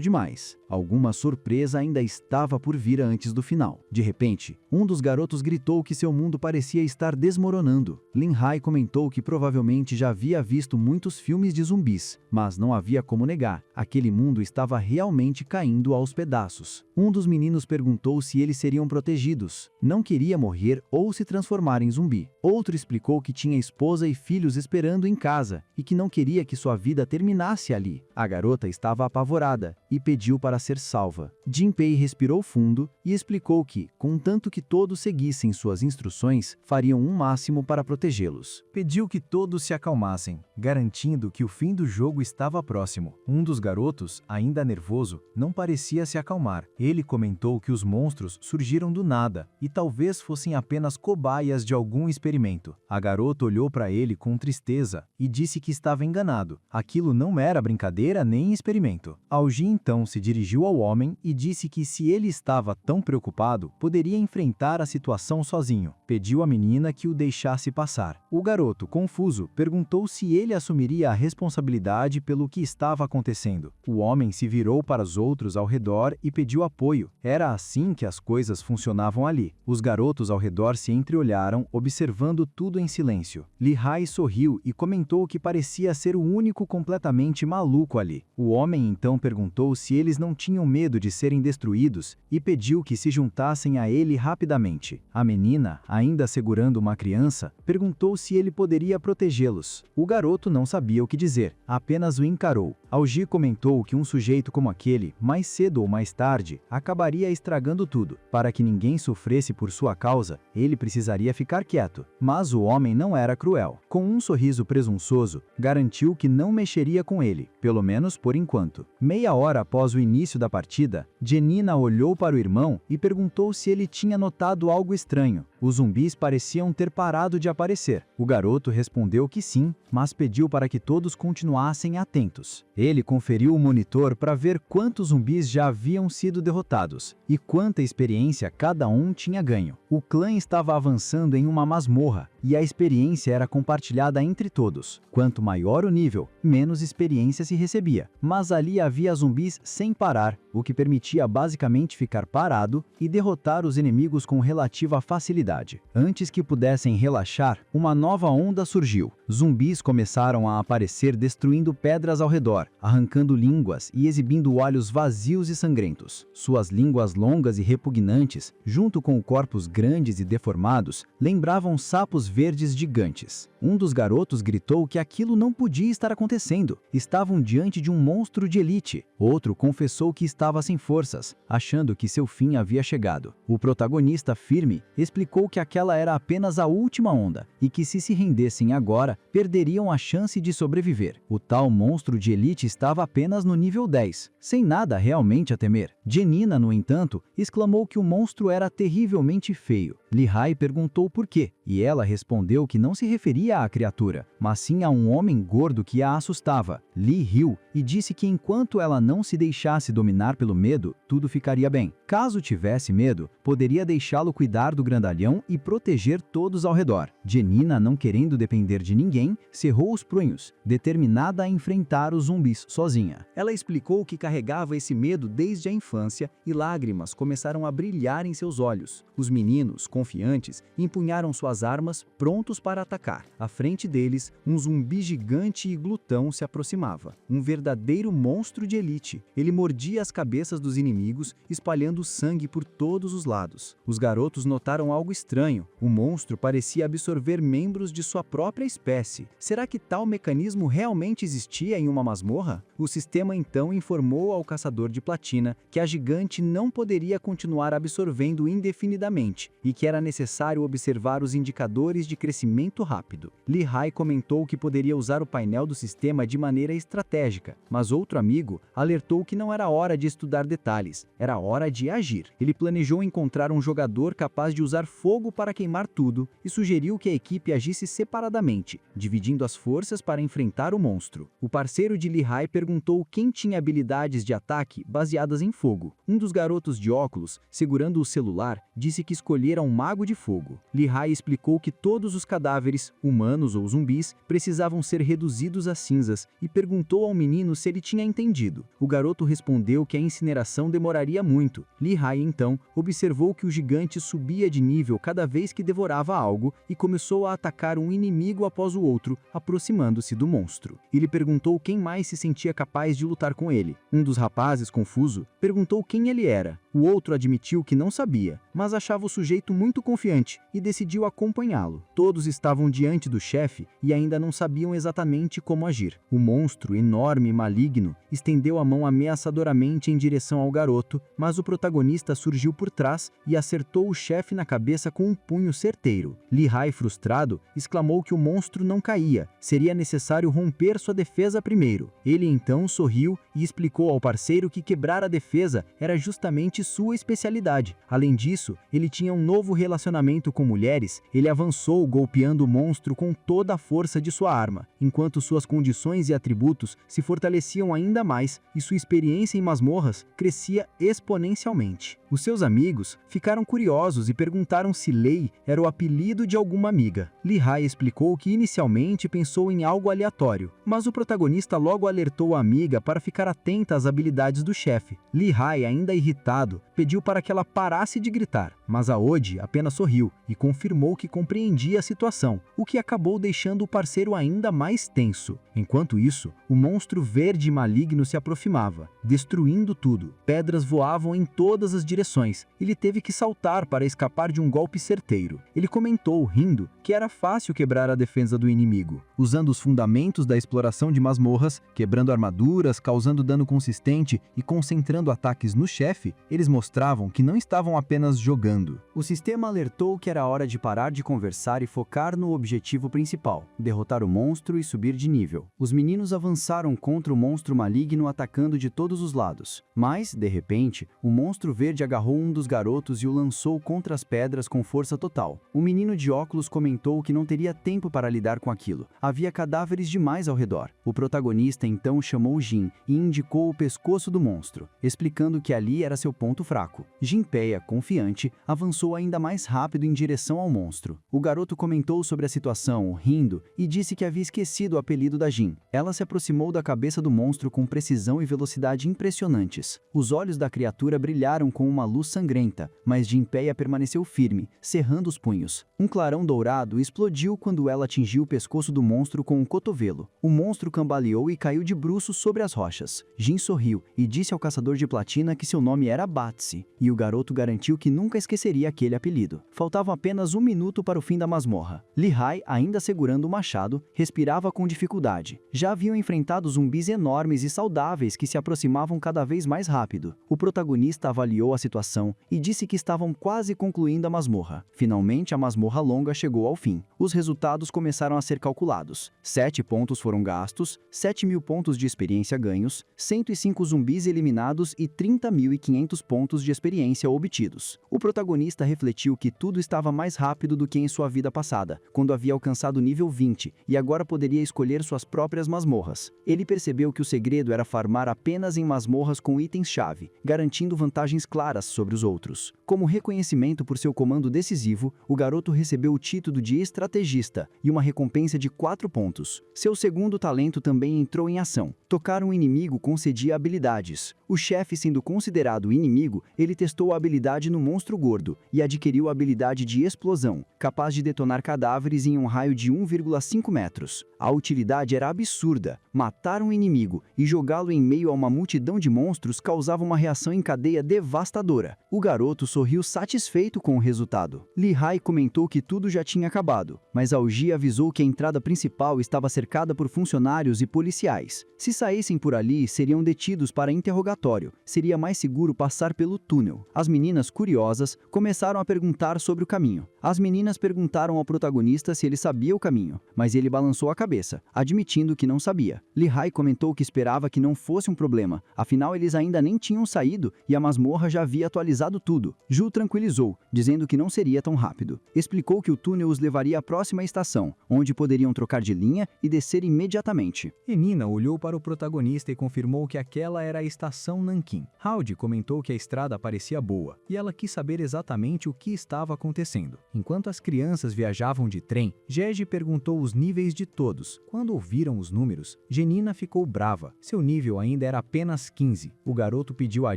demais. Alguma surpresa ainda estava por vir antes do final. De repente, um dos garotos gritou que seu mundo parecia estar desmoronando. Lehigh comentou que provavelmente já havia visto muitos filmes de zumbis, mas não havia como negar. Aquele mundo estava realmente caindo aos pedaços. Um dos meninos perguntou se eles seriam protegidos. Não queria morrer ou se transformar em zumbi. Outro explicou que tinha esposa e filhos esperando em casa e que não queria que sua vida terminasse ali. A garota estava apavorada e pediu para ser salva. Jinpei respirou fundo e explicou que, contanto que todos seguissem suas instruções, fariam um máximo para protegê-los. Pediu que todos se acalmassem, garantindo que o fim do jogo estava próximo. Um dos garotos, ainda nervoso, não parecia se acalmar. Ele comentou que os monstros surgiram do nada e talvez fossem apenas cobaias de algum experimento. A garota olhou para ele com tristeza e disse que estava enganado. Aquilo não era brincadeira nem experimento. Algi então se dirigiu ao homem e disse que se ele estava tão preocupado, poderia enfrentar a situação sozinho. Pediu à menina que o deixasse passar. O garoto, confuso, perguntou se ele assumiria a responsabilidade pelo que estava acontecendo. O homem se virou para os outros ao redor e pediu apoio. Era assim que as coisas funcionavam ali. Os garotos ao redor se entreolharam, observando tudo em silêncio. Lehigh sorriu e comentou que parecia ser o único completamente maluco ali. O homem então perguntou se eles não tinham medo de serem destruídos e pediu que se juntassem a ele rapidamente. A menina, ainda segurando uma criança, perguntou se ele poderia protegê-los. O garoto não sabia o que dizer, apenas o encarou. Algi comentou que um sujeito como aquele, mais cedo ou mais tarde, acabaria estragando tudo. Para que ninguém sofresse por sua causa, ele precisaria ficar quieto. Mas o homem não era cruel. Com um sorriso presunçoso, garantiu que não mexeria com ele, pelo menos por enquanto. Meia hora após o início da partida, Janina olhou para o irmão e perguntou se ele tinha notado algo estranho. Os zumbis pareciam ter parado de aparecer. O garoto respondeu que sim, mas pediu para que todos continuassem atentos. Ele conferiu o monitor para ver quantos zumbis já haviam sido derrotados e quanta experiência cada um tinha ganho. O clã estava avançando em uma masmorra e a experiência era compartilhada entre todos. Quanto maior o nível, menos experiência se recebia. Mas ali havia zumbis sem parar, o que permitia basicamente ficar parado e derrotar os inimigos com relativa facilidade. Antes que pudessem relaxar, uma nova onda surgiu. Zumbis começaram a aparecer destruindo pedras ao redor, arrancando línguas e exibindo olhos vazios e sangrentos. Suas línguas longas e repugnantes, junto com corpos grandes e deformados, lembravam sapos verdes gigantes. Um dos garotos gritou que aquilo não podia estar acontecendo. Estavam diante de um monstro de elite. Outro confessou que estava sem forças, achando que seu fim havia chegado. O protagonista, firme, explicou que aquela era apenas a última onda e que se rendessem agora, perderiam a chance de sobreviver. O tal monstro de elite estava apenas no nível 10, sem nada realmente a temer. Janina, no entanto, exclamou que o monstro era terrivelmente feio. Lehigh perguntou por quê, e ela respondeu que não se referia à criatura, mas sim a um homem gordo que a assustava. Lee riu e disse que enquanto ela não se deixasse dominar pelo medo, tudo ficaria bem. Caso tivesse medo, poderia deixá-lo cuidar do grandalhão e proteger todos ao redor. Janina, não querendo depender de ninguém, cerrou os punhos, determinada a enfrentar os zumbis sozinha. Ela explicou que carregava esse medo desde a infância e lágrimas começaram a brilhar em seus olhos. Os meninos, confiantes, empunharam suas armas prontos para atacar. À frente deles, um zumbi gigante e glutão se aproximava. aproximava, um verdadeiro monstro de elite. Ele mordia as cabeças dos inimigos, espalhando sangue por todos os lados. Os garotos notaram algo estranho. O monstro parecia absorver membros de sua própria espécie. Será que tal mecanismo realmente existia em uma masmorra? O sistema então informou ao caçador de platina que a gigante não poderia continuar absorvendo indefinidamente e que era necessário observar os indicadores de crescimento rápido. Lehigh comentou que poderia usar o painel do sistema de maneira estratégica, mas outro amigo alertou que não era hora de estudar detalhes, era hora de agir. Ele planejou encontrar um jogador capaz de usar fogo para queimar tudo e sugeriu que a equipe agisse separadamente, dividindo as forças para enfrentar o monstro. O parceiro de Lehigh perguntou quem tinha habilidades de ataque baseadas em fogo. Um dos garotos de óculos, segurando o celular, disse que escolhera um mago de fogo. Lehigh explicou que todos os cadáveres, humanos ou zumbis, precisavam ser reduzidos a cinzas e perguntou ao menino se ele tinha entendido. O garoto respondeu que a incineração demoraria muito. Lehigh então observou que o gigante subia de nível cada vez que devorava algo e começou a atacar um inimigo após o outro, aproximando-se do monstro. Ele perguntou quem mais se sentia capaz de lutar com ele. Um dos rapazes, confuso, perguntou quem ele era. O outro admitiu que não sabia, mas achava o sujeito muito confiante e decidiu acompanhá-lo. Todos estavam diante do chefe e ainda não sabiam exatamente como agir. O monstro, enorme e maligno, estendeu a mão ameaçadoramente em direção ao garoto, mas o protagonista surgiu por trás e acertou o chefe na cabeça com um punho certeiro. Lehigh, frustrado, exclamou que o monstro não caía, seria necessário romper sua defesa primeiro. Ele então sorriu e explicou ao parceiro que quebrar a defesa era justamente sua especialidade. Além disso, ele tinha um novo relacionamento com mulheres. Ele avançou golpeando o monstro com toda a força de sua arma, enquanto suas condições e atributos se fortaleciam ainda mais e sua experiência em masmorras crescia exponencialmente. Os seus amigos ficaram curiosos e perguntaram se Lei era o apelido de alguma amiga. Lehigh explicou que inicialmente pensou em algo aleatório, mas o protagonista logo alertou a amiga para ficar atenta às habilidades do chefe. Lehigh, ainda irritado, pediu para que ela parasse de gritar, mas a Ode apenas sorriu e confirmou que compreendia a situação, o que acabou deixando o parceiro ainda mais tenso. Enquanto isso, o monstro verde e maligno se aproximava, destruindo tudo. Pedras voavam em todas as direções. Ele teve que saltar para escapar de um golpe certeiro. Ele comentou, rindo, que era fácil quebrar a defesa do inimigo, usando os fundamentos da exploração de masmorras, quebrando armaduras, causando dano consistente e concentrando ataques no chefe. Eles mostravam que não estavam apenas jogando. O sistema alertou que era hora de parar de conversar e focar no objetivo principal, derrotar o monstro e subir de nível. Os meninos avançaram contra o monstro maligno atacando de todos os lados, mas, de repente, o monstro verde agarrou um dos garotos e o lançou contra as pedras com força total. O menino de óculos comentou que não teria tempo para lidar com aquilo. Havia cadáveres demais ao redor. O protagonista então chamou Jin e indicou o pescoço do monstro, explicando que ali era seu ponto fraco. Jinpeia, confiante, avançou ainda mais rápido em direção ao monstro. O garoto comentou sobre a situação, rindo, e disse que havia esquecido o apelido da Jin. Ela se aproximou da cabeça do monstro com precisão e velocidade impressionantes. Os olhos da criatura brilharam com uma luz sangrenta, mas Jinpeia permaneceu firme, cerrando os punhos. Um clarão dourado explodiu quando ela atingiu o pescoço do monstro com um cotovelo. O monstro cambaleou e caiu de bruços sobre as rochas. Jin sorriu e disse ao caçador de platina que seu nome era Batsy, e o garoto garantiu que nunca esqueceria aquele apelido. Faltava apenas 1 minuto para o fim da masmorra. Lehigh, ainda segurando o machado, respirava com dificuldade. Já haviam enfrentado zumbis enormes e saudáveis que se aproximavam cada vez mais rápido. O protagonista avaliou a situação e disse que estavam quase concluindo a masmorra. Finalmente, a masmorra longa chegou ao fim. Os resultados começaram a ser calculados. 7 pontos foram gastos, 7.000 pontos de experiência ganhos, 105 zumbis eliminados e 30.500 pontos de experiência obtidos. O protagonista refletiu que tudo estava mais rápido do que em sua vida passada, quando havia alcançado o nível 20 e agora poderia escolher suas próprias masmorras. Ele percebeu que o segredo era farmar apenas em masmorras com itens-chave, garantindo vantagens claras sobre os outros. Como reconhecimento por seu comando decisivo, o garoto recebeu o título de estrategista e uma recompensa de 4 pontos. Seu segundo talento também entrou em ação. Tocar um inimigo concedia habilidades. O chefe sendo considerado inimigo, ele testou a habilidade no monstro gordo. gordo e adquiriu a habilidade de explosão, capaz de detonar cadáveres em um raio de 1,5 metros. A utilidade era absurda. Matar um inimigo e jogá-lo em meio a uma multidão de monstros causava uma reação em cadeia devastadora. O garoto sorriu satisfeito com o resultado. Lehigh comentou que tudo já tinha acabado, mas Algi avisou que a entrada principal estava cercada por funcionários e policiais. Se saíssem por ali, seriam detidos para interrogatório. Seria mais seguro passar pelo túnel. As meninas, curiosas, começaram a perguntar sobre o caminho. As meninas perguntaram ao protagonista se ele sabia o caminho, mas ele balançou a cabeça, admitindo que não sabia. Lehigh comentou que esperava que não fosse um problema, afinal eles ainda nem tinham saído e a masmorra já havia atualizado tudo. Ju tranquilizou, dizendo que não seria tão rápido. Explicou que o túnel os levaria à próxima estação, onde poderiam trocar de linha e descer imediatamente. Nina olhou para o protagonista e confirmou que aquela era a estação Nanquim. Howdy comentou que a estrada parecia boa, e ela quis saber exatamente o que estava acontecendo. Enquanto as crianças viajavam de trem, Gege perguntou os níveis de todos. Quando ouviram os números, Genina ficou brava. Seu nível ainda era apenas 15. O garoto pediu a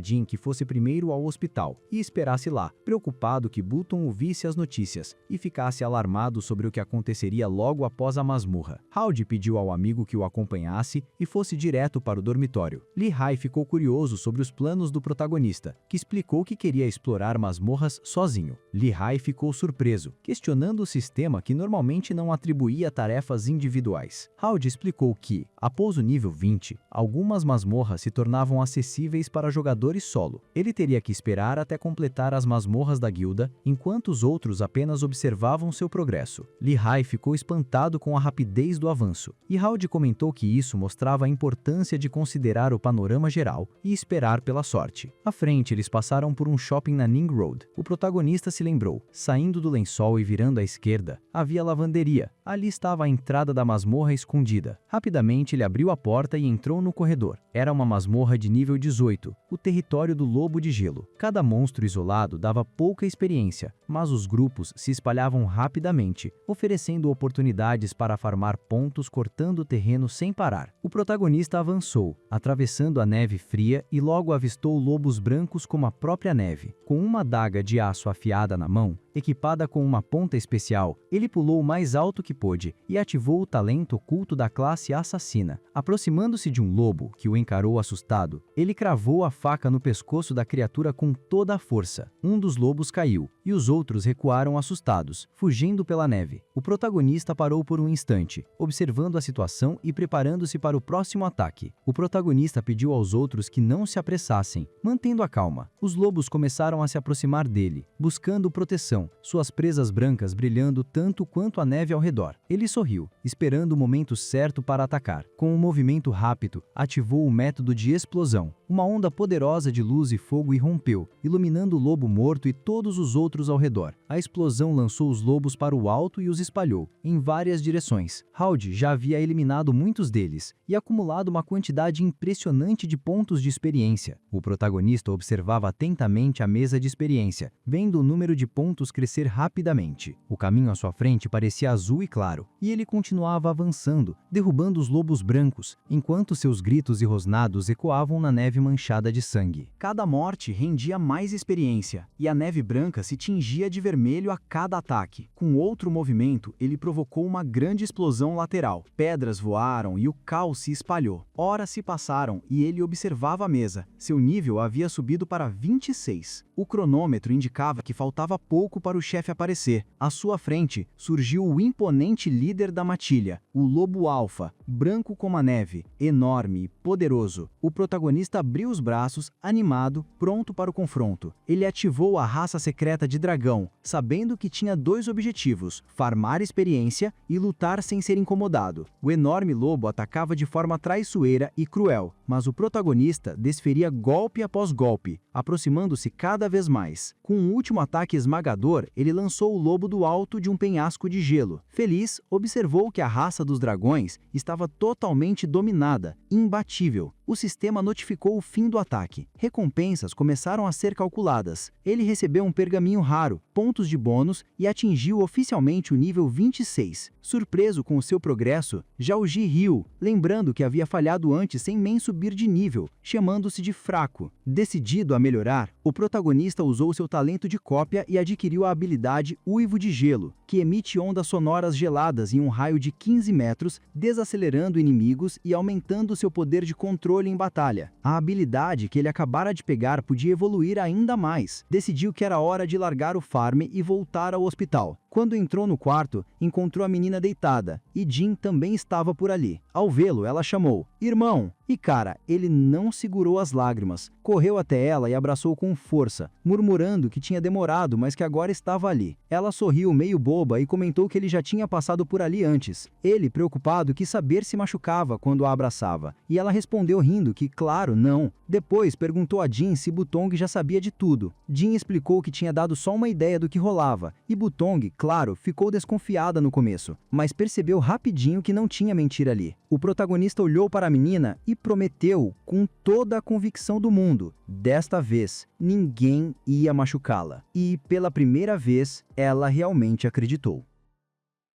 Jean que fosse primeiro ao hospital e esperasse lá, preocupado que Button ouvisse as notícias e ficasse alarmado sobre o que aconteceria logo após a masmorra. Howdy pediu ao amigo que o acompanhasse e fosse direto para o dormitório. Lehigh ficou curioso sobre os planos do protagonista, que explicou que queria explorar masmorras sozinho. Lehigh ficou surpreso, questionando o sistema que normalmente não atribuía tarefas individuais. Howdy explicou que, após o nível 20, algumas masmorras se tornavam acessíveis para jogadores solo. Ele teria que esperar até completar as masmorras da guilda, enquanto os outros apenas observavam seu progresso. Lehigh ficou espantado com a rapidez do avanço, e Howdy comentou que isso mostrava a importância de considerar o panorama geral e esperar pela sorte. À frente, eles passaram por um shopping na Ning Road. O protagonista se lembrou. Saindo do lençol e virando à esquerda, havia lavanderia. Ali estava a entrada da masmorra escondida. Rapidamente, ele abriu a porta e entrou no corredor. Era uma masmorra de nível 18, o território do Lobo de Gelo. Cada monstro isolado dava pouca experiência, mas os grupos se espalhavam rapidamente, oferecendo oportunidades para farmar pontos cortando o terreno sem parar. O protagonista avançou, atravessando a neve fria e logo avistou lobos brancos como a própria neve. Com uma adaga de aço afiada na mão, equipada com uma ponta especial, ele pulou o mais alto que pôde e ativou o talento oculto da classe assassina. Aproximando-se de um lobo, que o encarou assustado, ele cravou a faca no pescoço da criatura com toda a força. Um dos lobos caiu, e os outros recuaram assustados, fugindo pela neve. O protagonista parou por um instante, observando a situação e preparando-se para o próximo ataque. O protagonista pediu aos outros que não se apressassem, mantendo a calma. Os lobos começaram a se aproximar dele, buscando proteção, suas presas brancas brilhando tanto quanto a neve ao redor. Ele sorriu, esperando o momento certo para atacar. Com um movimento rápido, ativou o método de explosão. Uma onda poderosa de luz e fogo irrompeu, iluminando o lobo morto e todos os outros ao redor. A explosão lançou os lobos para o alto e os espalhou, em várias direções. Howdy já havia eliminado muitos deles e acumulado uma quantidade impressionante de pontos de experiência. O protagonista observava atentamente a mesa de experiência, vendo o número de pontos crescer rapidamente. O caminho à sua frente parecia azul e claro, e ele continuava avançando, derrubando os lobos brancos, enquanto seus gritos e rosnados ecoavam na neve manchada de sangue. Cada morte rendia mais experiência, e a neve branca se tingia de vermelho a cada ataque. Com outro movimento, ele provocou uma grande explosão lateral. Pedras voaram e o caos se espalhou. Horas se passaram e ele observava a mesa. Seu nível havia subido para 26. O cronômetro indicava que faltava pouco para o chefe aparecer. À sua frente, surgiu o imponente líder da matilha, o Lobo Alfa, branco como a neve, enorme e poderoso. O protagonista abriu os braços, animado, pronto para o confronto. Ele ativou a raça secreta de dragão, sabendo que tinha dois objetivos: farmar experiência e lutar sem ser incomodado. O enorme lobo atacava de forma traiçoeira e cruel, mas o protagonista desferia golpe após golpe, aproximando-se cada vez mais. Com um último ataque esmagador, ele lançou o lobo do alto de um penhasco de gelo. Feliz, observou que a raça dos dragões estava totalmente dominada, imbatível. O sistema notificou o fim do ataque. Recompensas começaram a ser calculadas. Ele recebeu um pergaminho raro, pontos de bônus e atingiu oficialmente o nível 26. Surpreso com o seu progresso, Jalgi riu, lembrando que havia falhado antes sem nem subir de nível, chamando-se de fraco. Decidido a melhorar, O protagonista usou seu talento de cópia e adquiriu a habilidade Uivo de Gelo, que emite ondas sonoras geladas em um raio de 15 metros, desacelerando inimigos e aumentando seu poder de controle em batalha. A habilidade que ele acabara de pegar podia evoluir ainda mais. Decidiu que era hora de largar o farm e voltar ao hospital. Quando entrou no quarto, encontrou a menina deitada, e Jean também estava por ali. Ao vê-lo, ela chamou: "Irmão!" E cara, ele não segurou as lágrimas. Correu até ela e abraçou com força, murmurando que tinha demorado, mas que agora estava ali. Ela sorriu meio boba e comentou que ele já tinha passado por ali antes. Ele, preocupado, quis saber se machucava quando a abraçava, e ela respondeu rindo que, claro, não. Depois perguntou a Jean se Butong já sabia de tudo. Jean explicou que tinha dado só uma ideia do que rolava, e Butong, claro, ficou desconfiada no começo, mas percebeu rapidinho que não tinha mentira ali. O protagonista olhou para a menina e prometeu, com toda a convicção do mundo, desta vez, ninguém ia machucá-la. E, pela primeira vez, ela realmente acreditou.